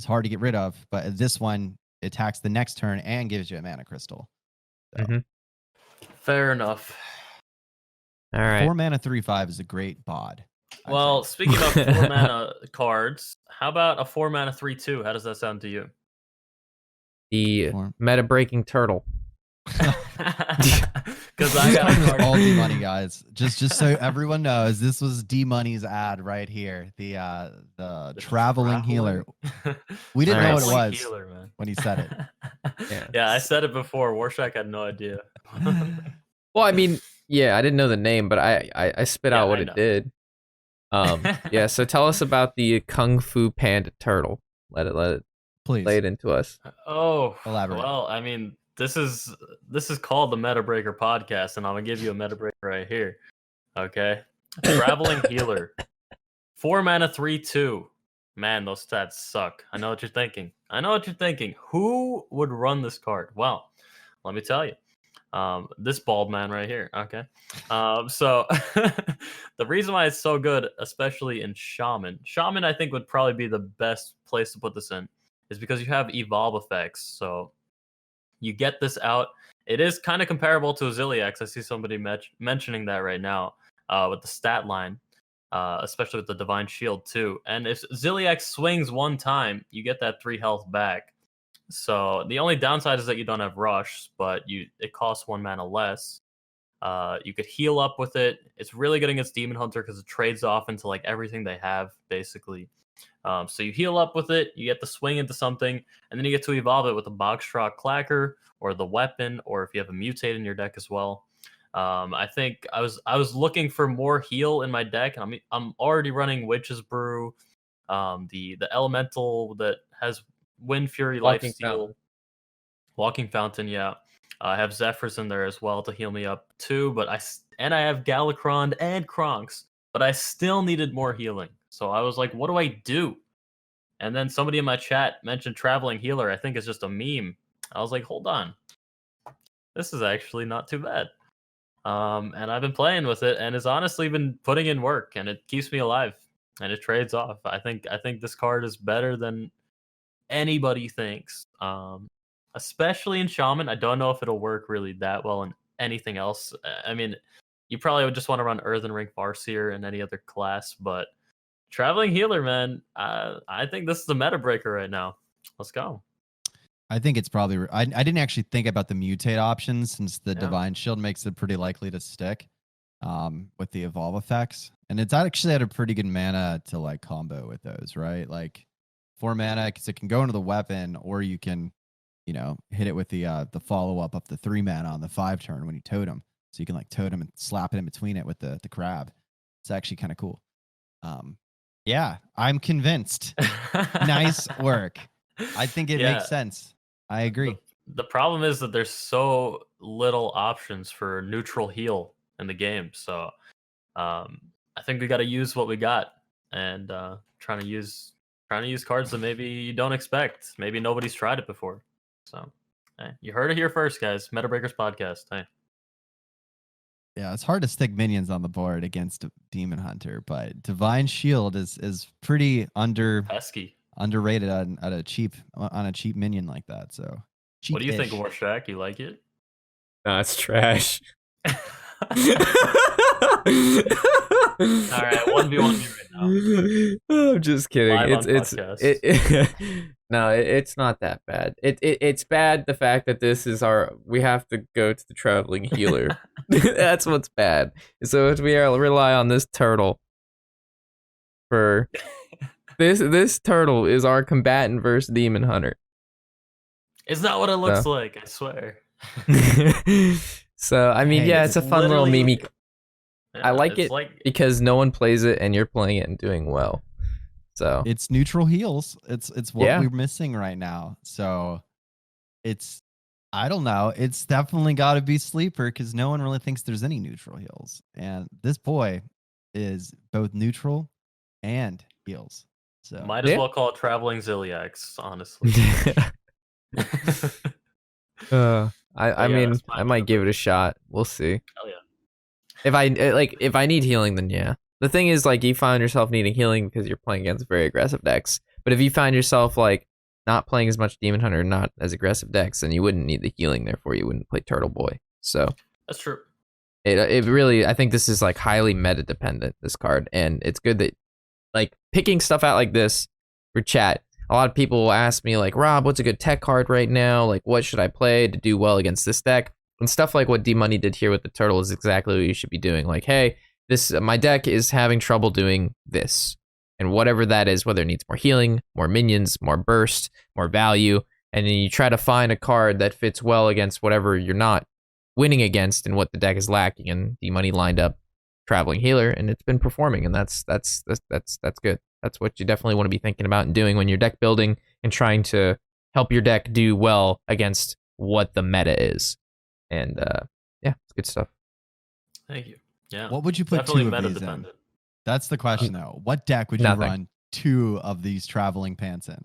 hard to get rid of. But this one attacks the next turn and gives you a mana crystal. So. Fair enough. All right. 4 mana 3/5 is a great bod. Well, speaking of 4 mana cards, how about a 4 mana 3/2? How does that sound to you? The meta-breaking turtle. Because I got all D-Money, guys. Just so everyone knows, this was D-Money's ad right here. The traveling healer. We didn't know what it was when he said it. Yeah, I said it before. Warshack had no idea. Well, I mean, yeah, I didn't know the name, but I spit out what it did. Yeah, so tell us about the Kung Fu Panda turtle. Let it please lay it into us. Oh, elaborate. Well, I mean, this is called the Metabreaker Podcast, and I'm gonna give you a Metabreaker right here. Okay, traveling healer, 4 mana 3/2. Man, those stats suck. I know what you're thinking. Who would run this card? Well, let me tell you. This bald man right here. Okay. So the reason why it's so good, especially in Shaman, I think would probably be the best place to put this in, is because you have evolve effects. So you get this out. It is kind of comparable to Ziliax. I see somebody mentioning that right now with the stat line, especially with the Divine Shield too. And if Ziliax swings 1 time, you get that 3 health back. So the only downside is that you don't have rush, but it costs 1 mana less. You could heal up with it. It's really good against Demon Hunter because it trades off into like everything they have basically. So you heal up with it, you get the swing into something, and then you get to evolve it with a Bogstrok Clacker or the weapon, or if you have a mutate in your deck as well. I think I was looking for more heal in my deck. I'm already running Witch's Brew, the elemental that has Wind Fury, Lifesteal, Walking Fountain. Yeah, I have Zephyrs in there as well to heal me up too. But I have Galakron and Kronks, but I still needed more healing. So I was like, what do I do? And then somebody in my chat mentioned traveling healer. I think it's just a meme. I was like, hold on, this is actually not too bad. And I've been playing with it, and it's honestly been putting in work, and it keeps me alive, and it trades off. I think this card is better than anybody thinks, especially in Shaman. I don't know if it'll work really that well in anything else. I mean, you probably would just want to run Earthen Ring Farseer in any other class, but traveling healer, man, I think this is the meta breaker right now. Let's go. I think it's probably I didn't actually think about the mutate options, since the Divine Shield makes it pretty likely to stick with the evolve effects, and it's actually at a pretty good mana to like combo with those, right? Like 4 mana, because it can go into the weapon, or you can, hit it with the follow up of the 3 mana on the 5 turn when you totem. So you can like totem and slap it in between it with the crab. It's actually kind of cool. Yeah, I'm convinced. Nice work. I think it makes sense. I agree. the problem is that there's so little options for neutral heal in the game. So I think we got to use what we got, and trying to use cards that maybe you don't expect. Maybe nobody's tried it before. So hey, you heard it here first, guys. Metabreakers podcast. Hey. Yeah, it's hard to stick minions on the board against Demon Hunter, but Divine Shield is pretty pesky, underrated on a cheap minion like that. So what do you think, Warshack? You like it? Nah, it's trash. All right, 1v1 right now. I'm just kidding. No, it's not that bad. It's bad the fact that we have to go to the traveling healer. That's what's bad. So if we rely on this turtle for this turtle is our combatant versus Demon Hunter. Is that what it looks like? I swear. So I mean, yeah, it's a fun little meme. Yeah, I like it because no one plays it and you're playing it and doing well. So it's neutral heals. It's what we're missing right now. So I don't know. It's definitely got to be sleeper because no one really thinks there's any neutral heals. And this boy is both neutral and heals. So might as well call it traveling Ziliax, honestly. I mean, I might give it a shot. We'll see. Hell yeah. If I need healing, then yeah. The thing is, like, you find yourself needing healing because you're playing against very aggressive decks. But if you find yourself like not playing as much Demon Hunter, not as aggressive decks, then you wouldn't need the healing. Therefore, you wouldn't play Turtle Boy. So that's true. It really, I think this is like highly meta dependent, this card, and it's good that like picking stuff out like this for chat. A lot of people will ask me like, Rob, what's a good tech card right now? Like, what should I play to do well against this deck? And stuff like what D-Money did here with the turtle is exactly what you should be doing. Like, hey, my deck is having trouble doing this. And whatever that is, whether it needs more healing, more minions, more burst, more value, and then you try to find a card that fits well against whatever you're not winning against and what the deck is lacking. And D-Money lined up Traveling Healer, and it's been performing, and that's good. That's what you definitely want to be thinking about and doing when you're deck building and trying to help your deck do well against what the meta is. And yeah, it's good stuff. Thank you. Yeah. What would you put definitely two of these in? That's the question, though. What deck would you run two of these traveling pants in?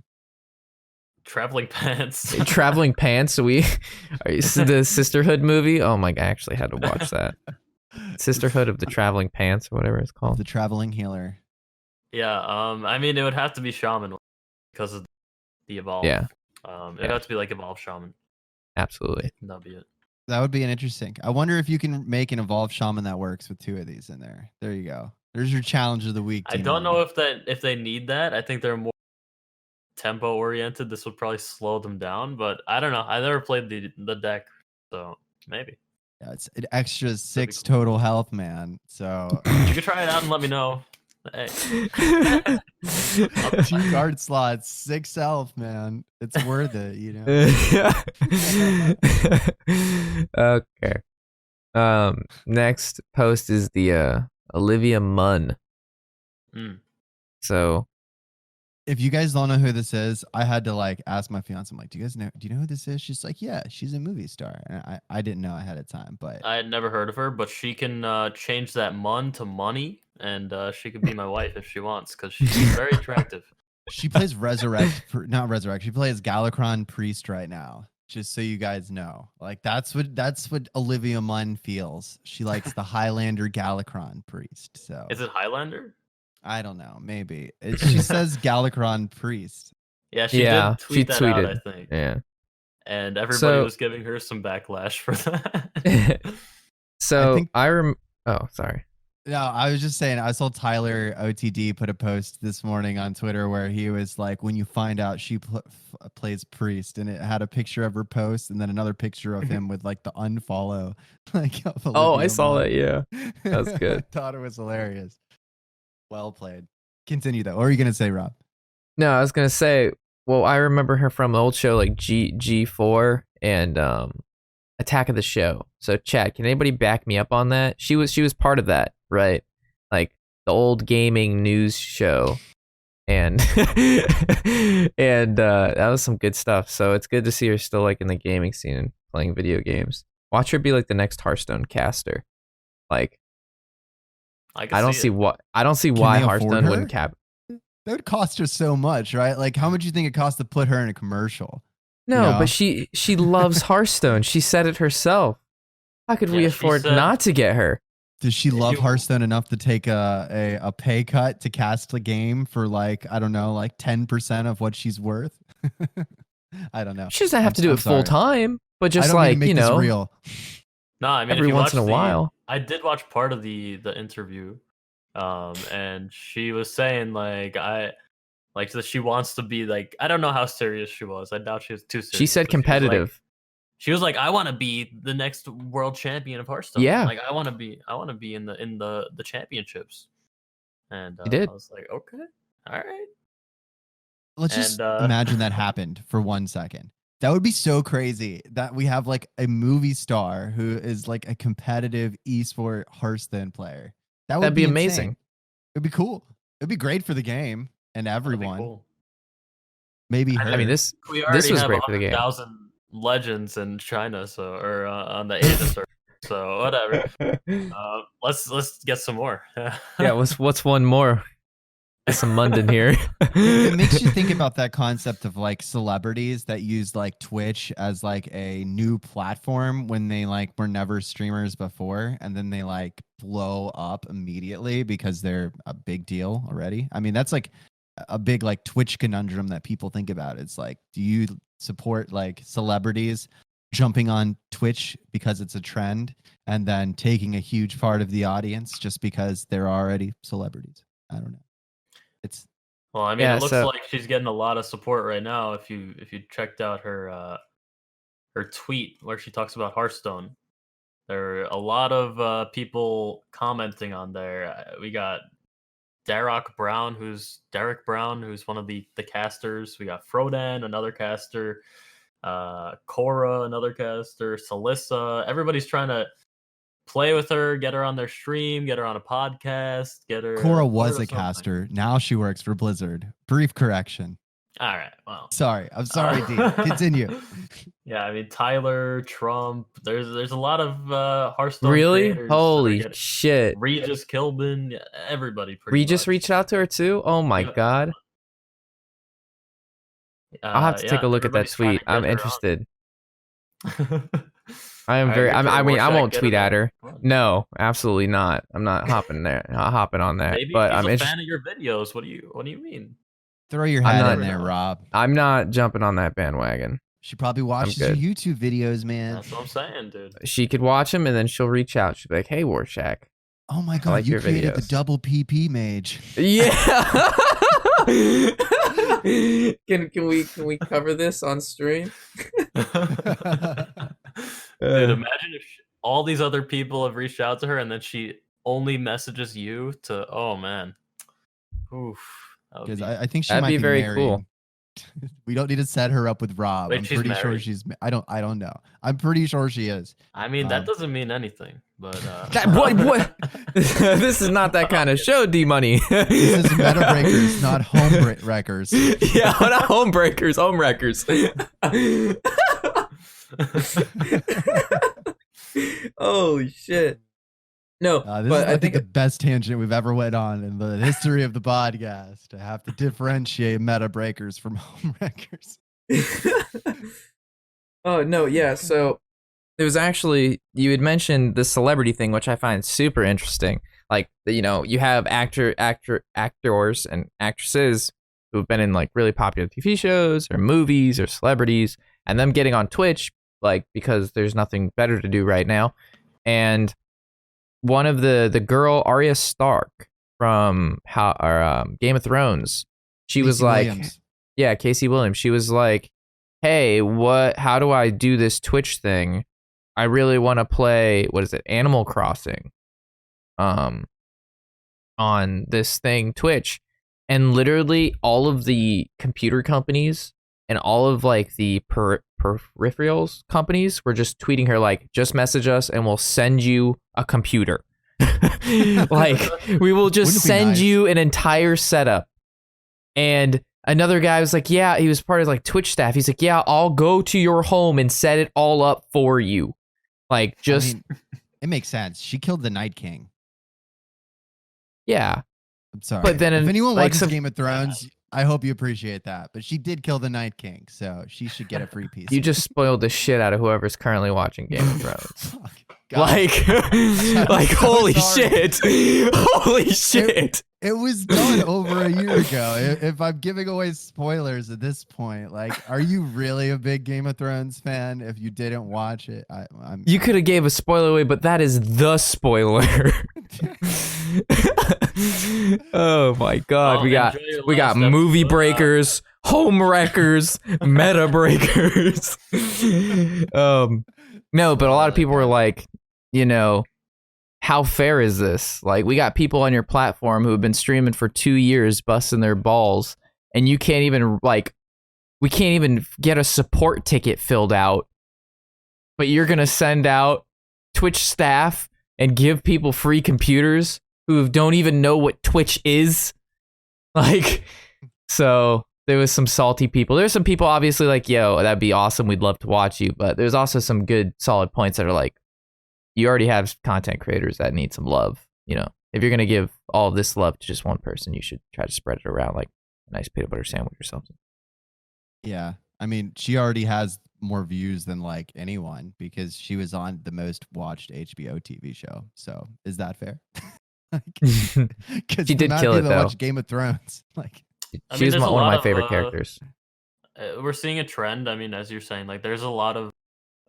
Traveling pants. Traveling pants. Are you the Sisterhood movie? Oh my god, I actually had to watch that. Sisterhood of the Traveling Pants, or whatever it's called. The Traveling Healer. Yeah, I mean, it would have to be Shaman because of the Evolve. Yeah. It'd have to be like Evolve Shaman. Absolutely. That'd be it. That would be an interesting. I wonder if you can make an Evolve Shaman that works with two of these in there. There you go. There's your challenge of the week. I don't know if they need that. I think they're more tempo oriented. This would probably slow them down, but I don't know. I never played the deck, so maybe. Yeah, it's an extra 6 total health, man. So you could try it out and let me know. Hey. 2 card slots, 6 health, man. It's worth it, you know. Okay. Next post is the Olivia Munn. So if you guys don't know who this is, I had to like ask my fiance. I'm like, do you know who this is? She's like, yeah, she's a movie star. And I didn't know ahead of time, but I had never heard of her, but she can change that Mun to money, and she could be my wife if she wants, because she's very attractive. She plays not Resurrect. She plays Galakron Priest right now. Just so you guys know, like that's what Olivia Munn feels. She likes the Highlander Galakron Priest. So is it Highlander? I don't know. Maybe she says Galakron Priest. Yeah, she did tweet that out, I think. Yeah, and everybody was giving her some backlash for that. Oh, sorry. No, I was just saying, I saw Tyler OTD put a post this morning on Twitter where he was like, when you find out she plays Priest, and it had a picture of her post and then another picture of him with like the unfollow. Like, I saw that. Yeah, that was good. I thought it was hilarious. Well played. Continue though. What are you going to say, Rob? No, I was going to say, well, I remember her from the old show like G4 and Attack of the Show. So chat, can anybody back me up on that? She was part of that, right? Like the old gaming news show. and and that was some good stuff. So it's good to see her still like in the gaming scene and playing video games. Watch her be like the next Hearthstone caster. Like, I don't see why they Hearthstone afford her? wouldn't cap. That would cost her so much, right? Like, how much do you think it costs to put her in a commercial? No, know? but she loves Hearthstone. She said it herself. How could we Yeah, she afford said- not to get her? Does she love you- Hearthstone enough to take a pay cut to cast the game for like, I don't know, like 10% of what she's worth? I don't know. She doesn't have to do I'm it full sorry. time, but I just don't mean to like, make you this know, real. No, I mean, if every you once watch in a while. I did watch part of the interview, and she was saying like that she wants to be like, I don't know how serious she was. I doubt she was too serious. She said but competitive. She was like, I want to be the next world champion of Hearthstone. Yeah. Like I want to be in the championships. And She did. I was like, okay, all right. Let's just And, imagine that happened for 1 second. That would be so crazy that we have like a movie star who is like a competitive esport Hearthstone player. That would That'd be insane. amazing. It'd be cool. It'd be great for the game and That'd be everyone. cool. Maybe her. I mean, this We already was have great for the game. 100,000 legends in China, so or on the Asia server. So whatever. Let's get some more. Yeah, what's one more? Get some Munden here. It makes you think about that concept of like celebrities that use like Twitch as like a new platform when they like were never streamers before, and then they like blow up immediately because they're a big deal already. I mean, that's like a big like Twitch conundrum that people think about. It's like, do you support like celebrities jumping on Twitch because it's a trend and then taking a huge part of the audience just because they're already celebrities? I don't know. It's Well, I mean, Yeah, it looks so- like she's getting a lot of support right now. If you checked out her tweet where she talks about Hearthstone, there are a lot of people commenting on there. We got Derek Brown, who's one of the casters. We got Frodan, another caster. Cora, another caster. Salissa. Everybody's trying to play with her, get her on their stream, get her on a podcast, get her. Cora put her was to a something. caster. Now she works for Blizzard. Brief correction. All right, well. Sorry. I'm sorry, D. Continue. Yeah, I mean Tyler, Trump. There's a lot of Hearthstone. Really? creators that are Holy getting- shit. Regis Kilbin, yeah, everybody. Pretty Regis much. reached out to her too? Oh my Yeah. god. I'll have to take a look at that everybody's trying tweet. to get I'm her interested. on. I am Alright, very. your I turn, mean, I Warshack, won't get tweet her at there. her. Come on. No, absolutely not. I'm not hopping there. Not hopping on that. Maybe but she's I'm a interested. fan of your videos. What do you mean? Throw your I'm hat not- in there, Rob. I'm not jumping on that bandwagon. She probably watches your good. YouTube videos, man. That's what I'm saying, dude. She could watch them and then she'll reach out. She'll be like, "Hey, Warshack." Oh my god, like you your created the videos. double PP mage. Yeah. can we cover this on stream? Dude, imagine if all these other people have reached out to her and then she only messages you to. Oh man. Oof. that would Because be- I think she That'd might be very married. cool. We don't need to set her up with Rob. Wait, I'm she's pretty sure married? she's. I don't know. I'm pretty sure she is. I mean, that um, doesn't mean anything, but What? This is not that kind of show, D Money. This is Metabreakers, not home wreckers. Yeah, not home breakers, home wreckers. Holy shit. No, This but is, I think, the best tangent we've ever went on in the history of the podcast. To have to differentiate Metabreakers from home wreckers. Oh no, yeah. So it was actually, you had mentioned the celebrity thing, which I find super interesting. Like, you know, you have actors and actresses who've been in like really popular TV shows or movies or celebrities, and them getting on Twitch, like, because there's nothing better to do right now. And one of the girl, Arya Stark from Game of Thrones, she was Casey like, Williams. yeah, Casey Williams. She was like, hey, how do I do this Twitch thing? I really want to play, what is it, Animal Crossing, on this thing, Twitch. And literally all of the computer companies and all of like the peripherals companies were just tweeting her like, just message us and we'll send you a computer. Like, we will just Wouldn't it be send nice? you an entire setup And another guy was like, yeah, he was part of like Twitch staff. He's like, yeah, I'll go to your home and set it all up for you. Like, just... I mean, it makes sense. She killed the Night King. Yeah. I'm sorry. But then if anyone like, watches Game of Thrones, I hope you appreciate that. But she did kill the Night King, so she should get a free piece. You just spoiled the shit out of whoever's currently watching Game of Thrones. God. Like, so holy sorry. shit. Holy shit. It was done over a year ago. If I'm giving away spoilers at this point, like, are you really a big Game of Thrones fan if you didn't watch it? You could have gave a spoiler away, but that is the spoiler. Oh my god. We got movie breakers, home wreckers, meta breakers. No, but a lot of people were like, you know, how fair is this? Like, we got people on your platform who have been streaming for 2 years, busting their balls, and you can't even, like, we can't even get a support ticket filled out, but you're going to send out Twitch staff and give people free computers who don't even know what Twitch is? Like, so there was some salty people. There's some people obviously like, yo, that'd be awesome. We'd love to watch you. But there's also some good, solid points that are like, you already have content creators that need some love. You know, if you're going to give all of this love to just one person, you should try to spread it around like a nice peanut butter sandwich or something. Yeah. I mean, she already has more views than like anyone because she was on the most watched HBO TV show. So is that fair? She did kill it though. Watch Game of Thrones. Like, she's one of my favorite characters. We're seeing a trend. I mean, as you're saying, like there's a lot of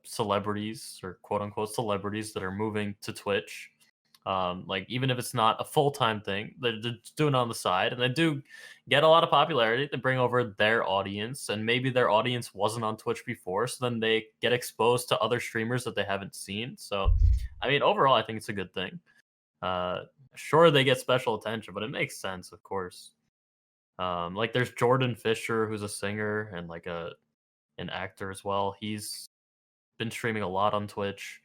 celebrities or quote unquote celebrities that are moving to Twitch. Like even if it's not a full-time thing, they're doing it on the side, and they do get a lot of popularity. They bring over their audience, and maybe their audience wasn't on Twitch before, so then they get exposed to other streamers that they haven't seen. So, I mean, overall, I think it's a good thing. Sure, they get special attention, but it makes sense, of course. Like there's Jordan Fisher, who's a singer and like an actor as well. He's been streaming a lot on Twitch.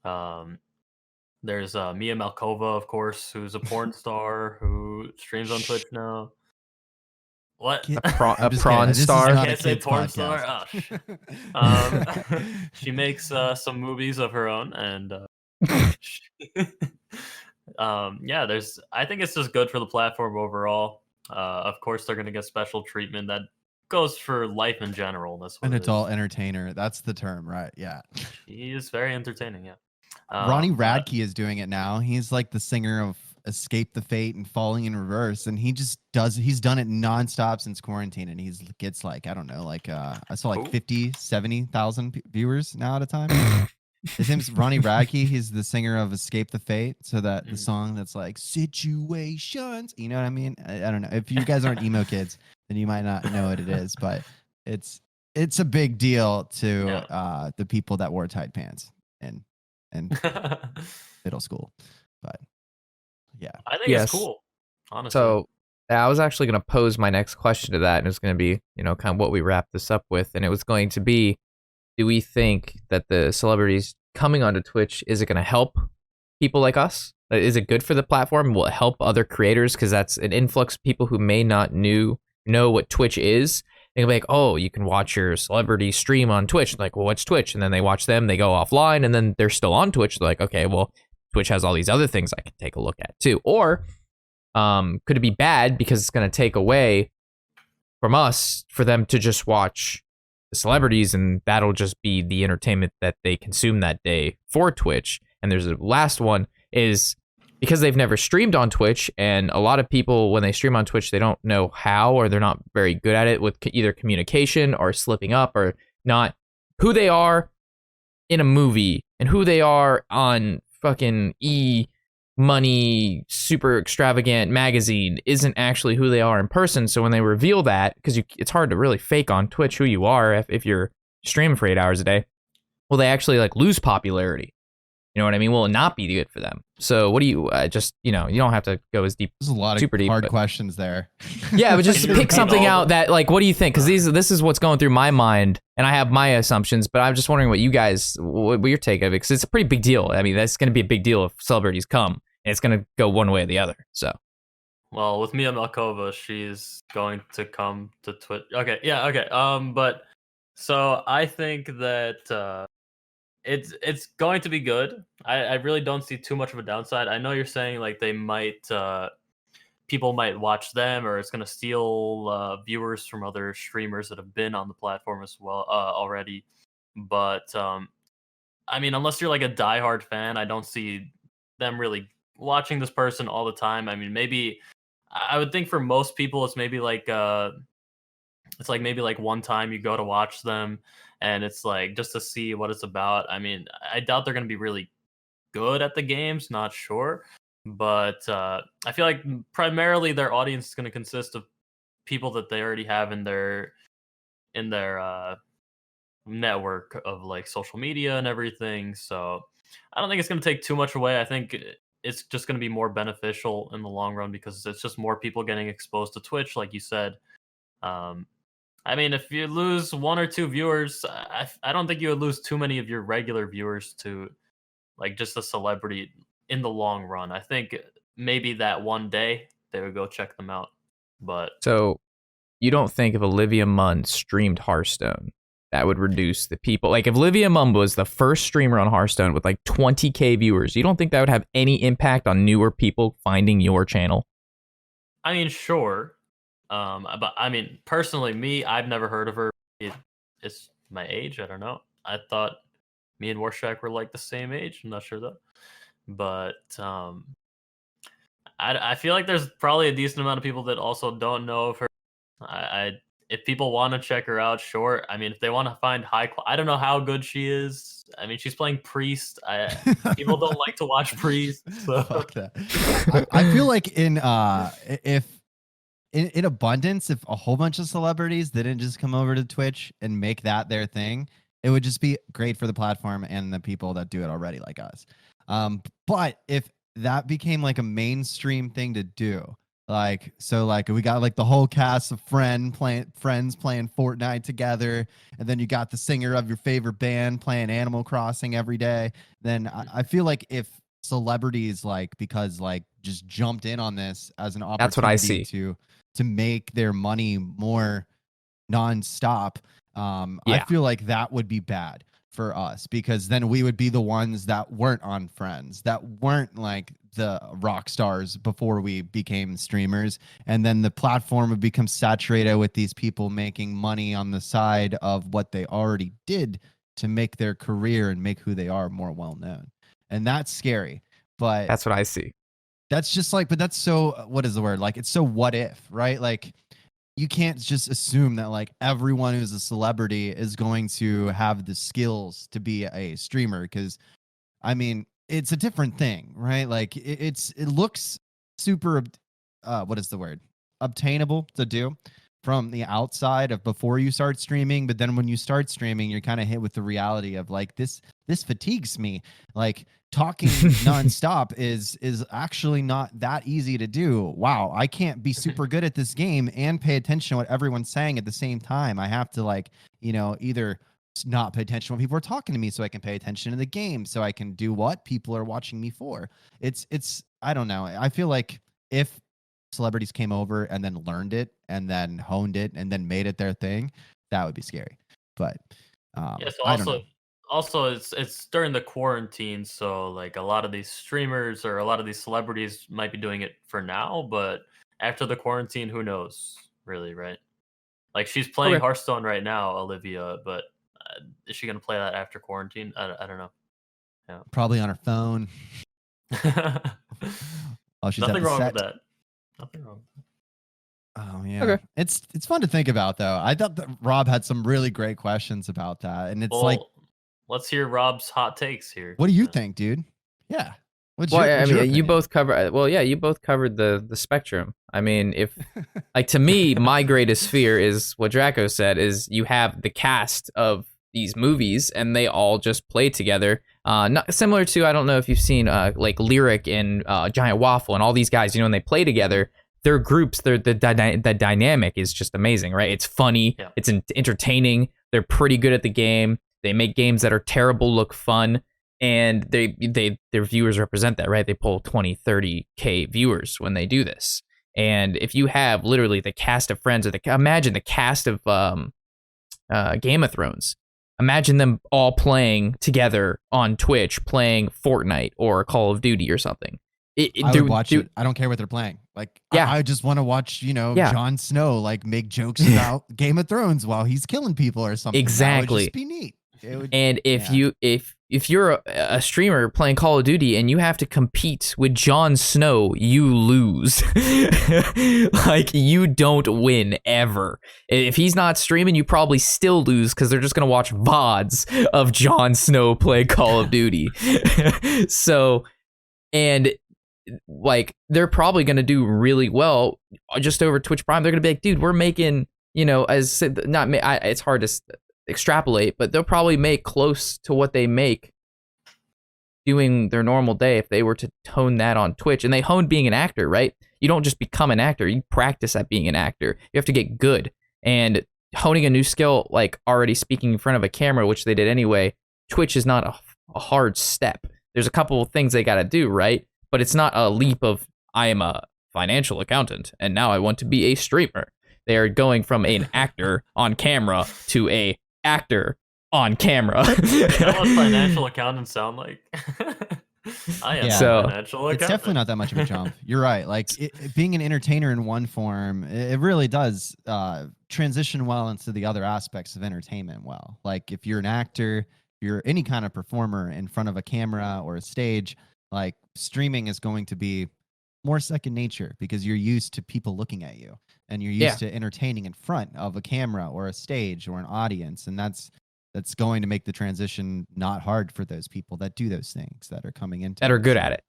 There's Mia Malkova, of course, who's a porn star who streams on Twitch now. What? A prawn star? I can't say porn star. She makes some movies of her own, and yeah, I think it's just good for the platform overall. Of course, they're going to get special treatment that goes for life in general. That's what an adult entertainer. That's the term, right? Yeah. He is very entertaining, yeah. Ronnie Radke is doing it now. He's like the singer of Escape the Fate and Falling in Reverse, and he's done it nonstop since quarantine, and he gets like, I don't know, like I saw like 50, 70,000 viewers now at a time. His name's Ronnie Radke. He's the singer of Escape the Fate, so that the song that's like situations, you know what I mean? I don't know. If you guys aren't emo kids, then you might not know what it is, but it's a big deal to the people that wore tight pants and middle school. But yeah, I think it's cool, honestly. So I was actually going to pose my next question to that, and it's going to be, you know, kind of what we wrap this up with, and it was going to be, do we think that the celebrities coming onto Twitch, is it going to help people like us? Is it good for the platform? Will it help other creators? Because that's an influx of people who may not know what Twitch is. They'll be like, oh, you can watch your celebrity stream on Twitch. Like, well, what's Twitch? And then they watch them, they go offline, and then they're still on Twitch. They're like, okay, well, Twitch has all these other things I can take a look at too. Or could it be bad because it's going to take away from us for them to just watch the celebrities, and that'll just be the entertainment that they consume that day for Twitch? And there's a last one is because they've never streamed on Twitch, and a lot of people, when they stream on Twitch, they don't know how, or they're not very good at it with either communication or slipping up, or not who they are in a movie and who they are on fucking money super extravagant magazine isn't actually who they are in person. So when they reveal that, because it's hard to really fake on Twitch who you are if you're streaming for 8 hours a day, well, they actually like lose popularity. You know what I mean? Will it not be good for them? So what do you just, you know, you don't have to go as deep. There's a lot of hard questions there. Yeah, but just pick something out that, like, what do you think? Because this is what's going through my mind, and I have my assumptions, but I'm just wondering what your take of it, because it's a pretty big deal. I mean, that's going to be a big deal if celebrities come, and it's going to go one way or the other. So Well, with Mia Malkova, she's going to come to Twitch. Okay, yeah, okay. But so I think that it's going to be good. I really don't see too much of a downside. I know you're saying like they might people might watch them, or it's going to steal viewers from other streamers that have been on the platform as well already. But I mean, unless you're like a diehard fan, I don't see them really watching this person all the time. I mean, maybe I would think for most people, it's like maybe like one time you go to watch them, and it's like just to see what it's about. I mean, I doubt they're going to be really good at the games. Not sure, but I feel like primarily their audience is going to consist of people that they already have in their network of like social media and everything. So I don't think it's going to take too much away. I think it's just going to be more beneficial in the long run because it's just more people getting exposed to Twitch, like you said. I mean, if you lose one or two viewers, I don't think you would lose too many of your regular viewers to like just a celebrity in the long run. I think maybe that one day they would go check them out. But So you don't think if Olivia Munn streamed Hearthstone, that would reduce the people? Like if Olivia Munn was the first streamer on Hearthstone with like 20K viewers, you don't think that would have any impact on newer people finding your channel? I mean, sure. But I mean, personally, me, I've never heard of her. It's my age. I don't know. I thought me and Warshack were like the same age. I'm not sure though. But I feel like there's probably a decent amount of people that also don't know of her. If people want to check her out, sure. I mean, if they want to find I don't know how good she is. I mean, she's playing Priest. People don't like to watch Priest. So. Fuck that. I feel like in abundance, if a whole bunch of celebrities didn't just come over to Twitch and make that their thing, it would just be great for the platform and the people that do it already, like us. But if that became like a mainstream thing to do, like we got like the whole cast of friends playing Fortnite together, and then you got the singer of your favorite band playing Animal Crossing every day, then I feel like if celebrities because just jumped in on this as an opportunity, that's what I see, to make their money more nonstop, I feel like that would be bad for us, because then we would be the ones that weren't on Friends, that weren't like the rock stars before we became streamers, and then the platform would become saturated with these people making money on the side of what they already did to make their career and make who they are more well known. And that's scary. But that's what I see. That's just like, but that's so, what is the word? Like, it's so what if, right? Like, you can't just assume that like everyone who's a celebrity is going to have the skills to be a streamer, because I mean, it's a different thing, right? Like it looks super what is the word, obtainable to do from the outside of before you start streaming, but then when you start streaming, you're kind of hit with the reality of like this fatigues me. Like talking nonstop is actually not that easy to do. Wow, I can't be super good at this game and pay attention to what everyone's saying at the same time. I have to either not pay attention to when people are talking to me so I can pay attention to the game, so I can do what people are watching me for. It's I don't know. I feel like if celebrities came over and then learned it and then honed it and then made it their thing, that would be scary. But yes, I don't know. Also, it's during the quarantine, so like a lot of these streamers or a lot of these celebrities might be doing it for now, but after the quarantine, who knows, really, right? Like she's playing Hearthstone right now, Olivia, but is she gonna play that after quarantine? I don't know. Yeah, probably on her phone. Oh, she's nothing wrong with that. Nothing wrong with that. Oh yeah. Okay. It's fun to think about though. I thought that Rob had some really great questions about that, and it's let's hear Rob's hot takes here. What do you think, dude? Yeah. You both covered. Well, yeah, you both covered the spectrum. I mean, if like to me, my greatest fear is what Draco said: is you have the cast of these movies and they all just play together. Not similar to, I don't know if you've seen like Lyric and Giant Waffle and all these guys. When they play together, their groups, the dynamic is just amazing, right? It's funny, it's entertaining. They're pretty good at the game. They make games that are terrible look fun, and their viewers represent that, right? They pull 20, 30K viewers when they do this. And if you have literally the cast of Friends, or imagine the cast of Game of Thrones. Imagine them all playing together on Twitch, playing Fortnite or Call of Duty or something. I would watch it. I don't care what they're playing. Like, yeah. I just want to watch, Jon Snow like make jokes about Game of Thrones while he's killing people or something. Exactly. That would just be neat. And if you're a streamer playing Call of Duty and you have to compete with Jon Snow, you lose. Like, you don't win ever. If he's not streaming, you probably still lose because they're just gonna watch VODs of Jon Snow play Call of Duty. So, and like, they're probably gonna do really well just over Twitch Prime. They're gonna be like, dude, we're making, it's hard to extrapolate, but they'll probably make close to what they make doing their normal day if they were to hone that on Twitch. And they hone being an actor, right? You don't just become an actor, you practice at being an actor. You have to get good. And honing a new skill, like already speaking in front of a camera, which they did anyway, Twitch is not a hard step. There's a couple of things they got to do, right? But it's not a leap of, I am a financial accountant and now I want to be a streamer. They are going from an actor on camera to a actor on camera. You know what financial accountants sound like? I am a financial accountant. It's definitely not that much of a jump. You're right. Like, being an entertainer in one form, it really does transition well into the other aspects of entertainment well. Like, if you're an actor, if you're any kind of performer in front of a camera or a stage, like, streaming is going to be more second nature because you're used to people looking at you and you're used to entertaining in front of a camera or a stage or an audience. And that's going to make the transition not hard for those people that do those things, that are coming into that are good at it.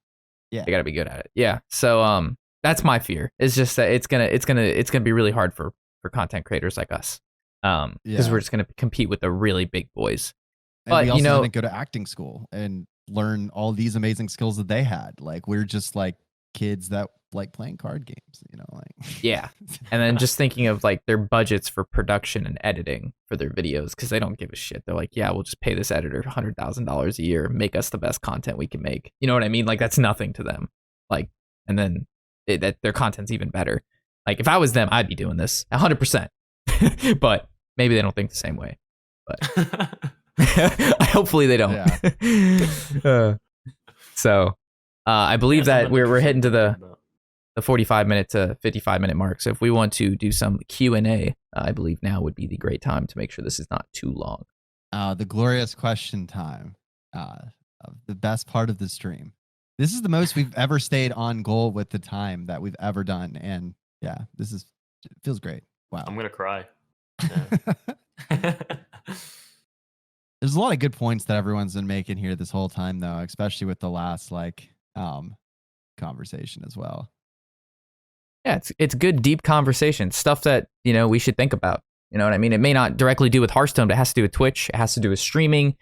Yeah. They got to be good at it. Yeah. So that's my fear. It's just that it's going to be really hard for content creators like us. Because we're just going to compete with the really big boys. And but we also didn't go to acting school and learn all these amazing skills that they had. Like, we're just like kids that like playing card games, yeah. And then just thinking of like their budgets for production and editing for their videos, because they don't give a shit. They're like, yeah, we'll just pay this editor $100,000 a year, make us the best content we can make. You know what I mean? Like, that's nothing to them. Like, and then that their content's even better. Like, if I was them, I'd be doing this 100%. But maybe they don't think the same way. But hopefully they don't. Yeah. So I believe that we're heading to the 45-minute to 55-minute mark. So if we want to do some Q&A, I believe now would be the great time to make sure this is not too long. The glorious question time, the best part of the stream. This is the most we've ever stayed on goal with the time that we've ever done. And yeah, it feels great. Wow. I'm going to cry. Yeah. There's a lot of good points that everyone's been making here this whole time, though, especially with the last conversation as well. Yeah, it's good, deep conversation, stuff that we should think about. You know what I mean? It may not directly do with Hearthstone, but it has to do with Twitch. It has to do with streaming,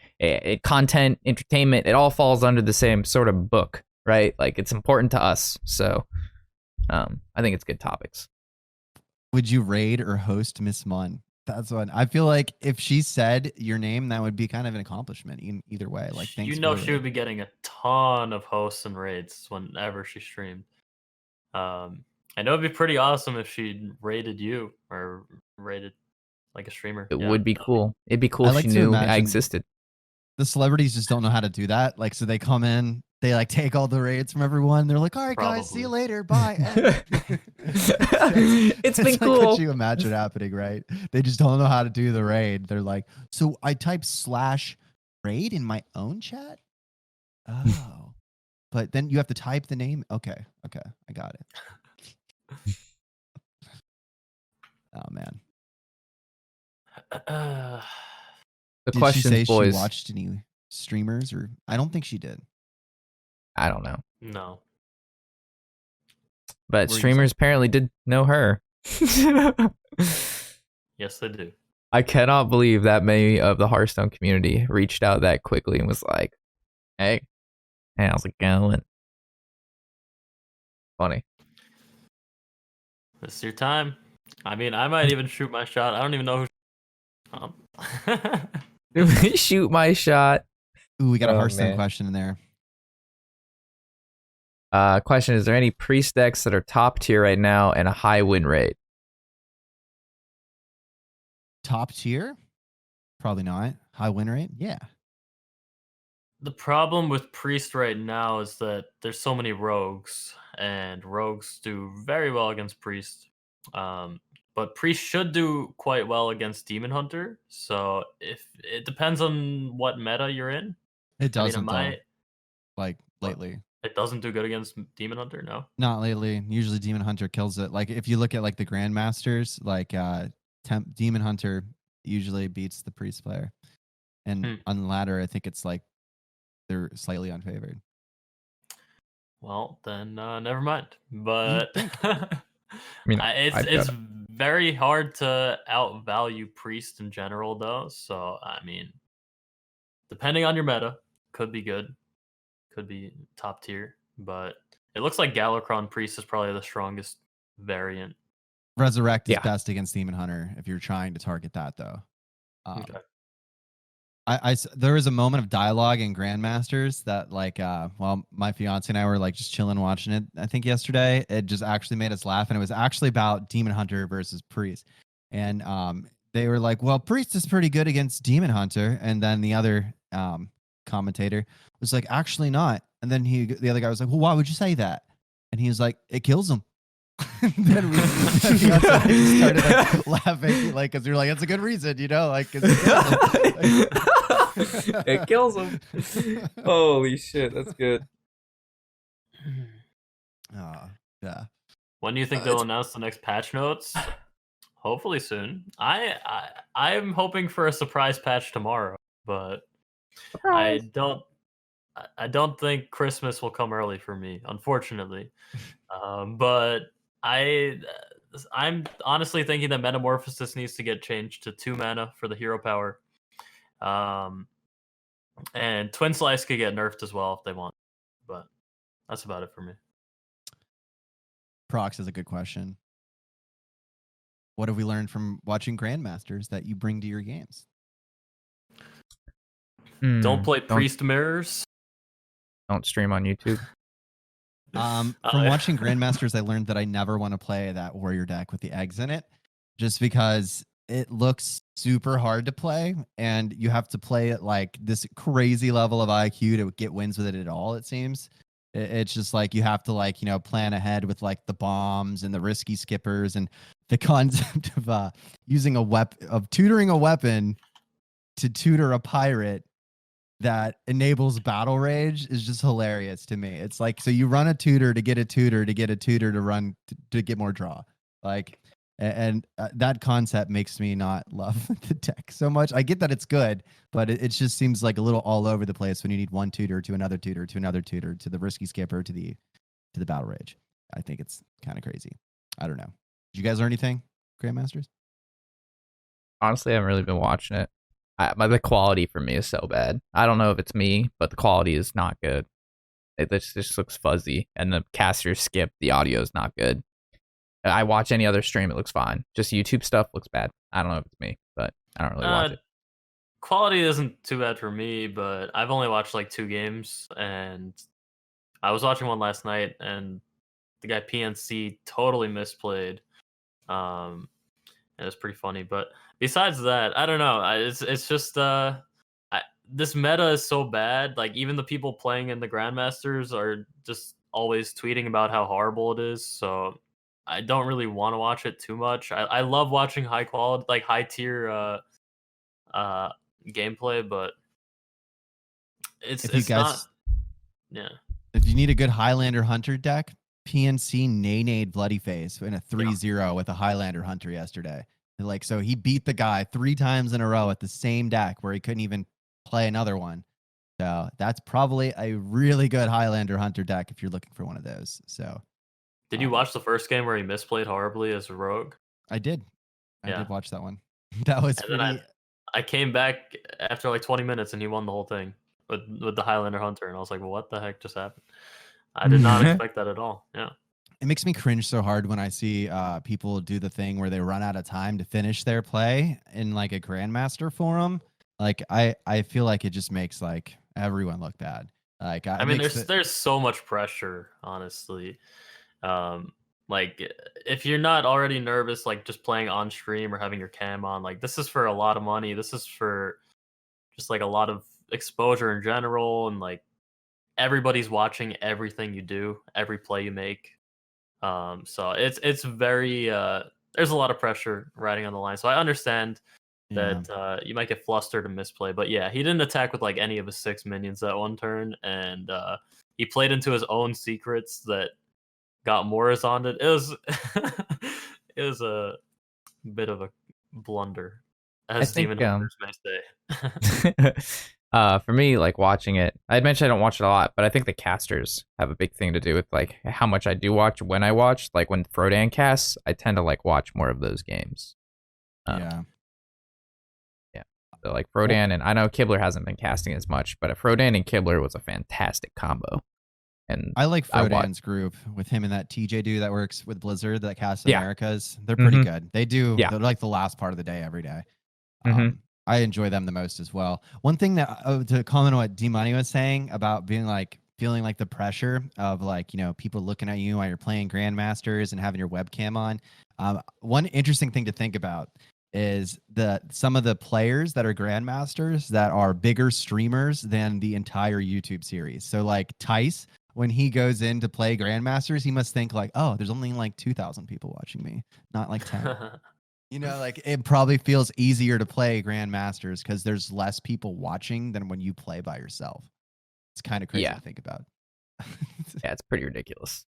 content, entertainment. It all falls under the same sort of book, right? Like, it's important to us. So, I think it's good topics. Would you raid or host Miss Munn? That's what I feel like. If she said your name, that would be kind of an accomplishment either way. Like, thanks. She would be getting a ton of hosts and raids whenever she streamed. I know it'd be pretty awesome if she rated you or rated like a streamer. It would be cool. It'd be cool if she knew I existed. The celebrities just don't know how to do that. Like, so they come in, they like take all the raids from everyone. They're like, all right, guys, see you later. Bye. It's been cool. Like, could you imagine happening, right? They just don't know how to do the raid. They're like, so I type /raid in my own chat? Oh. But then you have to type the name? Okay, I got it. Oh, man. The questions, boys. She watched any streamers, or I don't think she did. I don't know. No. But streamers apparently did know her. Yes, they do. I cannot believe that many of the Hearthstone community reached out that quickly and was like, hey, how's it going? Funny. This is your time. I mean, I might even shoot my shot. I don't even know who. Shoot my shot. Ooh, we got a Hearthstone question in there. Question: is there any priest decks that are top tier right now and a high win rate? Top tier? Probably not. High win rate? Yeah. The problem with Priest right now is that there's so many rogues, and rogues do very well against Priest. But Priest should do quite well against Demon Hunter. So if it depends on what meta you're in. It doesn't, it might, like, lately. It doesn't do good against Demon Hunter, no? Not lately. Usually Demon Hunter kills it. Like, if you look at, like, the Grandmasters, like, Demon Hunter usually beats the Priest player. And on the ladder, I think it's, like, they're slightly unfavored. Well, then never mind. But I mean, it's very hard to outvalue Priest in general, though. So I mean, depending on your meta, could be good, could be top tier. But it looks like Galakron Priest is probably the strongest variant. Resurrect is best against Demon Hunter if you're trying to target that, though. Okay. There was a moment of dialogue in Grandmasters that, like, while my fiance and I were, like, just chilling watching it, I think yesterday, it just actually made us laugh. And it was actually about Demon Hunter versus Priest. And they were like, well, Priest is pretty good against Demon Hunter. And then the other commentator was like, actually not. And then the other guy was like, well, why would you say that? And he was like, it kills him. Then we started, like, laughing, like, because we were like, that's a good reason, you know, like, 'cause it kills him. Holy shit, that's good. Yeah. When do you think they'll announce the next patch notes? Hopefully soon. I'm hoping for a surprise patch tomorrow, but surprise. I don't think Christmas will come early for me, unfortunately. But I'm honestly thinking that Metamorphosis needs to get changed to 2 mana for the hero power. And Twin Slice could get nerfed as well if they want. But that's about it for me. Prox is a good question. What have we learned from watching Grandmasters that you bring to your games? Don't play Priest Mirrors. Don't stream on YouTube. From watching Grandmasters, I learned that I never want to play that warrior deck with the eggs in it, just because it looks super hard to play, and you have to play at, like, this crazy level of IQ to get wins with it at all, it seems. It's just like you have to, like, you know, plan ahead with, like, the bombs and the risky skippers, and the concept of using tutoring a weapon to tutor a pirate that enables battle rage is just hilarious to me. It's like, so you run a tutor to get a tutor to get a tutor to run to get more draw, like, and that concept makes me not love the deck so much. I get that it's good, but it just seems like a little all over the place when you need one tutor to another tutor to another tutor to the risky skipper to the battle rage. I think it's kind of crazy. I don't know. Did you guys learn anything, Grandmasters? Honestly, I haven't really been watching it. The quality for me is so bad. I don't know if it's me, but the quality is not good. It just looks fuzzy, and the caster skip, the audio is not good. I watch any other stream, it looks fine. Just YouTube stuff looks bad. I don't know if it's me, but I don't really watch it. Quality isn't too bad for me, but I've only watched like 2 games, and I was watching one last night, and the guy PNC totally misplayed. It was pretty funny, but besides that, I don't know. It's just this meta is so bad. Like, even the people playing in the Grandmasters are just always tweeting about how horrible it is. So I don't really want to watch it too much. I love watching high quality, like high tier gameplay, but it's not. Yeah. If you need a good Highlander Hunter deck, PNC Nade Bloody Face in a 3-0 with a Highlander Hunter yesterday. Like, so he beat the guy 3 times in a row at the same deck where he couldn't even play another one. So that's probably a really good Highlander Hunter deck if you're looking for one of those. So, did you watch the first game where he misplayed horribly as a rogue? I did. I did watch that one. That was pretty. I came back after like 20 minutes and he won the whole thing with the Highlander Hunter, and I was like, well, what the heck just happened? I did not expect that at all. Yeah. It makes me cringe so hard when I see people do the thing where they run out of time to finish their play in, like, a Grandmaster forum. Like, I feel like it just makes, like, everyone look bad. Like, I mean, there's so much pressure, honestly. Like, if you're not already nervous, like just playing on stream or having your cam on, like this is for a lot of money. This is for just like a lot of exposure in general, and like everybody's watching everything you do, every play you make. So it's very there's a lot of pressure riding on the line. So I understand that you might get flustered and misplay, but yeah, he didn't attack with like any of his 6 minions that one turn, and he played into his own secrets that got Morris on it. It was it was a bit of a blunder, as Demon Hunters may say. For me, like watching it, I'd mentioned I don't watch it a lot, but I think the casters have a big thing to do with like how much I do watch when I watch. Like when Frodan casts, I tend to like watch more of those games. Yeah. So like Frodan, and I know Kibler hasn't been casting as much, but Frodan and Kibler was a fantastic combo. And I like Frodan's group with him and that TJ dude that works with Blizzard that casts Americas. They're pretty good. They do they're like the last part of the day every day. I enjoy them the most as well. One thing that to comment on what D-Money was saying about being like feeling like the pressure of like, you know, people looking at you while you're playing Grandmasters and having your webcam on. One interesting thing to think about is some of the players that are Grandmasters that are bigger streamers than the entire YouTube series. So like Tice, when he goes in to play Grandmasters, he must think like, oh, there's only like 2,000 people watching me, not like 10. You know, like it probably feels easier to play Grandmasters because there's less people watching than when you play by yourself. It's kind of crazy to think about. Yeah, it's pretty ridiculous.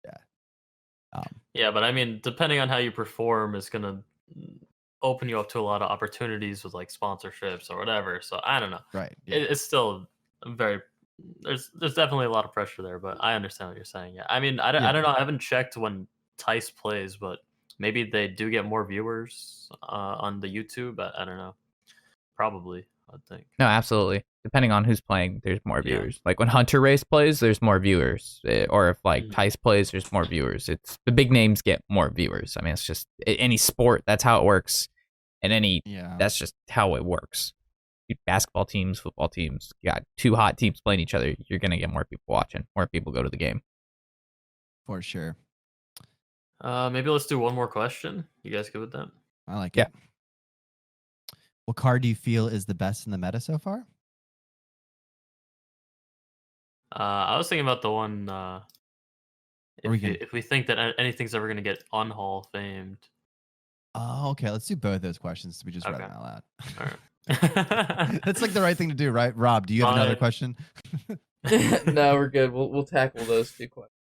Yeah. Yeah, but I mean, depending on how you perform, it's going to open you up to a lot of opportunities with like sponsorships or whatever. So I don't know. Right. Yeah. It's still very... There's definitely a lot of pressure there, but I understand what you're saying. Yeah, I mean, I don't know. I haven't checked when Tice plays, but maybe they do get more viewers on the YouTube. I don't know. Probably, I think. No, absolutely. Depending on who's playing, there's more viewers. Like when Hunter Race plays, there's more viewers. Or if like Tice plays, there's more viewers. It's the big names get more viewers. I mean, it's just any sport. That's how it works. And that's just how it works. Basketball teams, football teams, you got two hot teams playing each other, you're gonna get more people watching, more people go to the game. For sure. Maybe let's do one more question. You guys good with that? I like it. What card do you feel is the best in the meta so far? I was thinking about the one if we think that anything's ever gonna get unhall famed. Oh, okay. Let's do both those questions. We just read them out loud. All right. That's like the right thing to do, right? Rob, do you have another question? No, we're good. We'll tackle those two questions.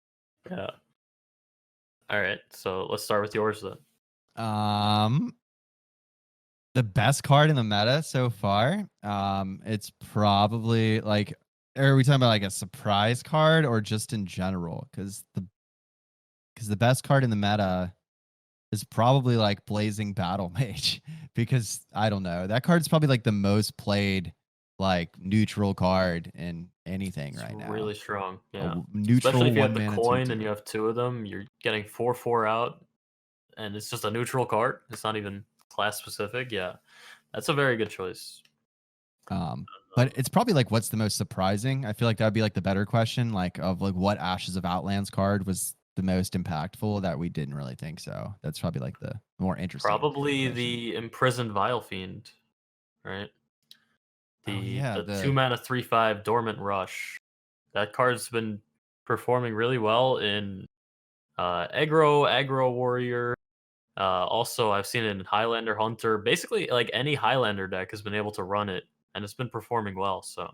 Yeah. All right. So let's start with yours then. The best card in the meta so far. It's probably like, are we talking about like a surprise card or just in general? Because the best card in the meta is probably like Blazing Battle Mage, because I don't know, that card's probably like the most played like neutral card in anything right now. Really strong, yeah. Neutral, especially if you have the coin and you have two of them, you're getting 4/4 out, and it's just a neutral card. It's not even class specific. Yeah, that's a very good choice. But it's probably like, what's the most surprising? I feel like that would be like the better question, like of like what Ashes of Outlands card was the most impactful that we didn't really think so. That's probably like the more interesting. Probably the Imprisoned Vile Fiend, right? The 2-mana 3/5 Dormant Rush. That card's been performing really well in aggro warrior. Also, I've seen it in Highlander Hunter. Basically, like any Highlander deck has been able to run it, and it's been performing well. So,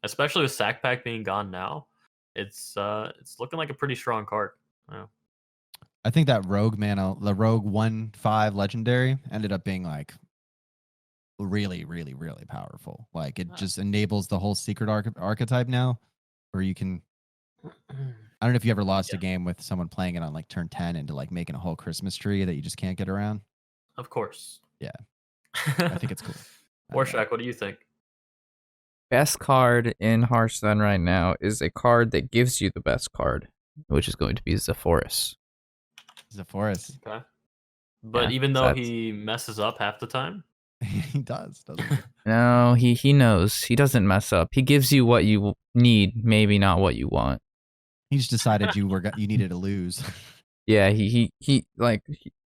especially with Sack Pack being gone now, it's looking like a pretty strong card. Yeah. I think that Rogue mana, the Rogue 1/5 legendary, ended up being like really, really, really powerful. Like it just enables the whole secret archetype now, where you can. I don't know if you ever lost a game with someone playing it on like turn 10 into like making a whole Christmas tree that you just can't get around. Of course. Yeah. I think it's cool. Warshack, what do you think? Best card in Hearthstone right now is a card that gives you the best card, which is going to be Zephyrus. Okay. But even though he messes up half the time? He does, doesn't he? No, he knows. He doesn't mess up. He gives you what you need, maybe not what you want. He just decided you needed to lose. Yeah, he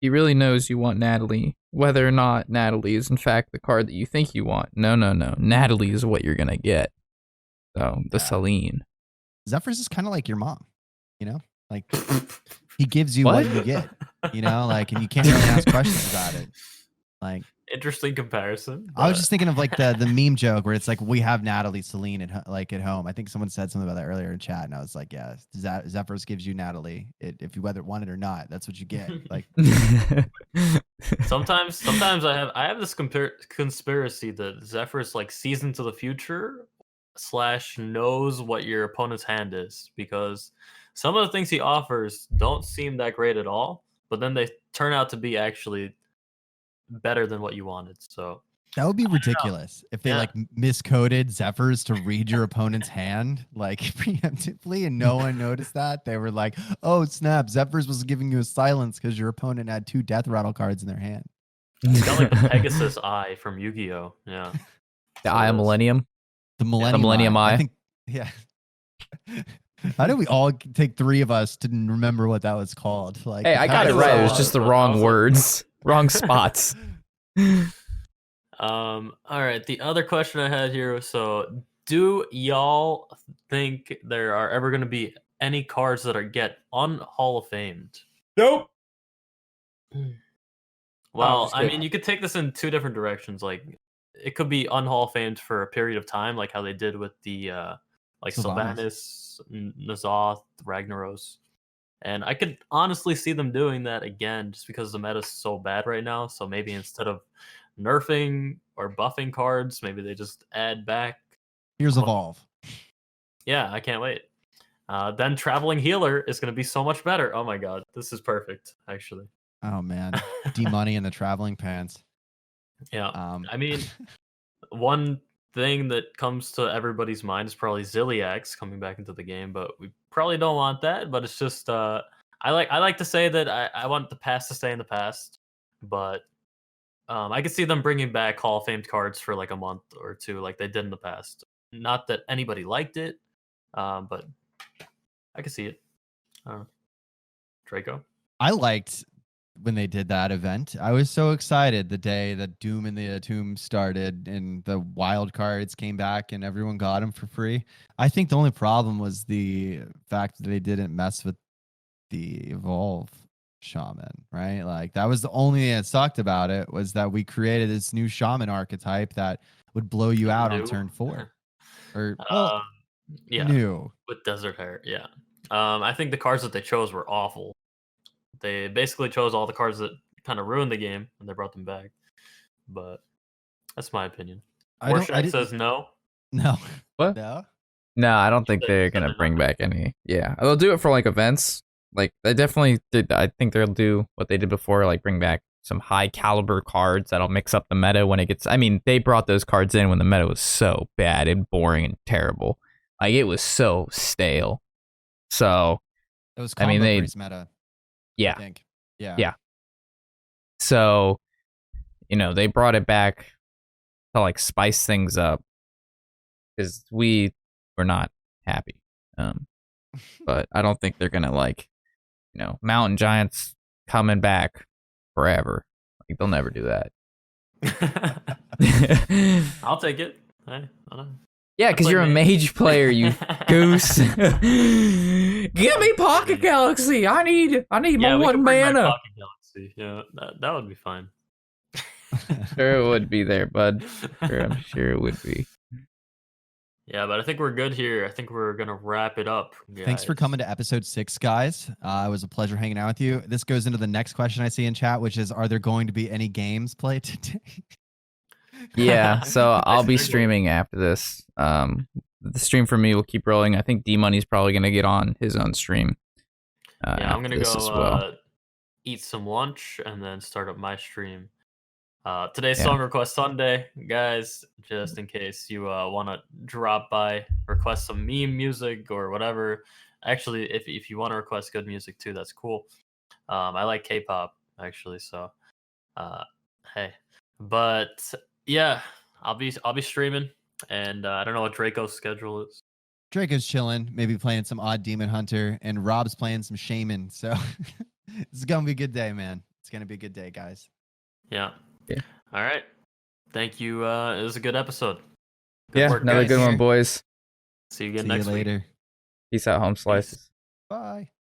really knows you want Natalie, whether or not Natalie is in fact the card that you think you want. No. Natalie is what you're gonna get. So the Celine. Zephyrs is kind of like your mom, you know? Like he gives you what you get, you know, like, and you can't really ask questions about it. Like, interesting comparison. I was just thinking of like the meme joke where it's like we have Natalie Celine at home. I think someone said something about that earlier in chat, and I was like, yeah, Zephyrs gives you Natalie. If you whether want it or not, that's what you get. Like sometimes I have this conspiracy that Zephyrs like sees into the future / knows what your opponent's hand is, because some of the things he offers don't seem that great at all, but then they turn out to be actually better than what you wanted. So that would be ridiculous if they like miscoded Zephyrs to read your opponent's hand like preemptively and no one noticed that. They were like, oh snap, Zephyrs was giving you a silence because your opponent had 2 death rattle cards in their hand. It's got like the Pegasus Eye from Yu-Gi-Oh. Yeah. The Eye of Millennium. The Millennium Eye. Eye. I think, yeah. How did we all take 3 of us to remember what that was called? Like, hey, I got it right. It was just the wrong words, wrong spots. All right. The other question I had here was, so do y'all think there are ever going to be any cards that get un-Hall of Famed? Nope. Well, I mean, you could take this in 2 different directions. Like, it could be un-Hall of Famed for a period of time, like how they did with the like Sylvanas, N'Zoth, Ragnaros. And I could honestly see them doing that again just because the meta is so bad right now. So maybe instead of nerfing or buffing cards, maybe they just add back. Here's Evolve. Yeah, I can't wait. Then Traveling Healer is going to be so much better. Oh my god, this is perfect, actually. Oh man, D-Money and the Traveling Pants. Yeah, I mean, one thing that comes to everybody's mind is probably Ziliax coming back into the game, but we probably don't want that. But it's just I like to say that I want the past to stay in the past, but I could see them bringing back Hall of Fame cards for like a month or 2, like they did in the past. Not that anybody liked it, but I could see it. Draco? I liked when they did that event. I was so excited the day that Doom and the Tomb started and the wild cards came back and everyone got them for free. I think the only problem was the fact that they didn't mess with the Evolve Shaman, right? Like that was the only thing that sucked about it, was that we created this new Shaman archetype that would blow you out on turn 4. Or new with Desert Hair. Yeah. I think the cards that they chose were awful. They basically chose all the cards that kind of ruined the game and they brought them back. But that's my opinion. Warshack says no. No. What? No, I don't think they're gonna bring back any. Yeah, they'll do it for like events. Like they definitely did. I think they'll do what they did before, like bring back some high caliber cards that'll mix up the meta when it gets. I mean, they brought those cards in when the meta was so bad and boring and terrible. Like it was so stale. So it was combo freeze meta. Yeah. I think. Yeah. Yeah. So, they brought it back to like spice things up because we were not happy. But I don't think they're gonna Mountain Giants coming back forever. Like they'll never do that. I'll take it. I don't know. Yeah, because you're a mage player, you goose. Give me Pocket Galaxy. I need more 1 mana. Pocket Galaxy. Yeah, that would be fine. Sure it would be there, bud. I'm sure it would be. Yeah, but I think we're good here. I think we're going to wrap it up, guys. Thanks for coming to episode 6, guys. It was a pleasure hanging out with you. This goes into the next question I see in chat, which is, are there going to be any games played today? Yeah, so I'll be streaming after this. The stream for me will keep rolling. I think D-Money's probably going to get on his own stream. Yeah, I'm going to go eat some lunch and then start up my stream. Today's Song Request Sunday, guys, just in case you want to drop by, request some meme music or whatever. Actually, if you want to request good music too, that's cool. I like K-pop, actually, so hey. But yeah, I'll be streaming, and I don't know what Draco's schedule is. Draco's chilling, maybe playing some odd demon hunter, and Rob's playing some shaman. So it's gonna be a good day, man. It's gonna be a good day, guys. Yeah. Yeah. All right. Thank you. It was a good episode. Yeah, work, another guys. good one, boys. See you again See next you later. week. Peace out, home slices. Bye.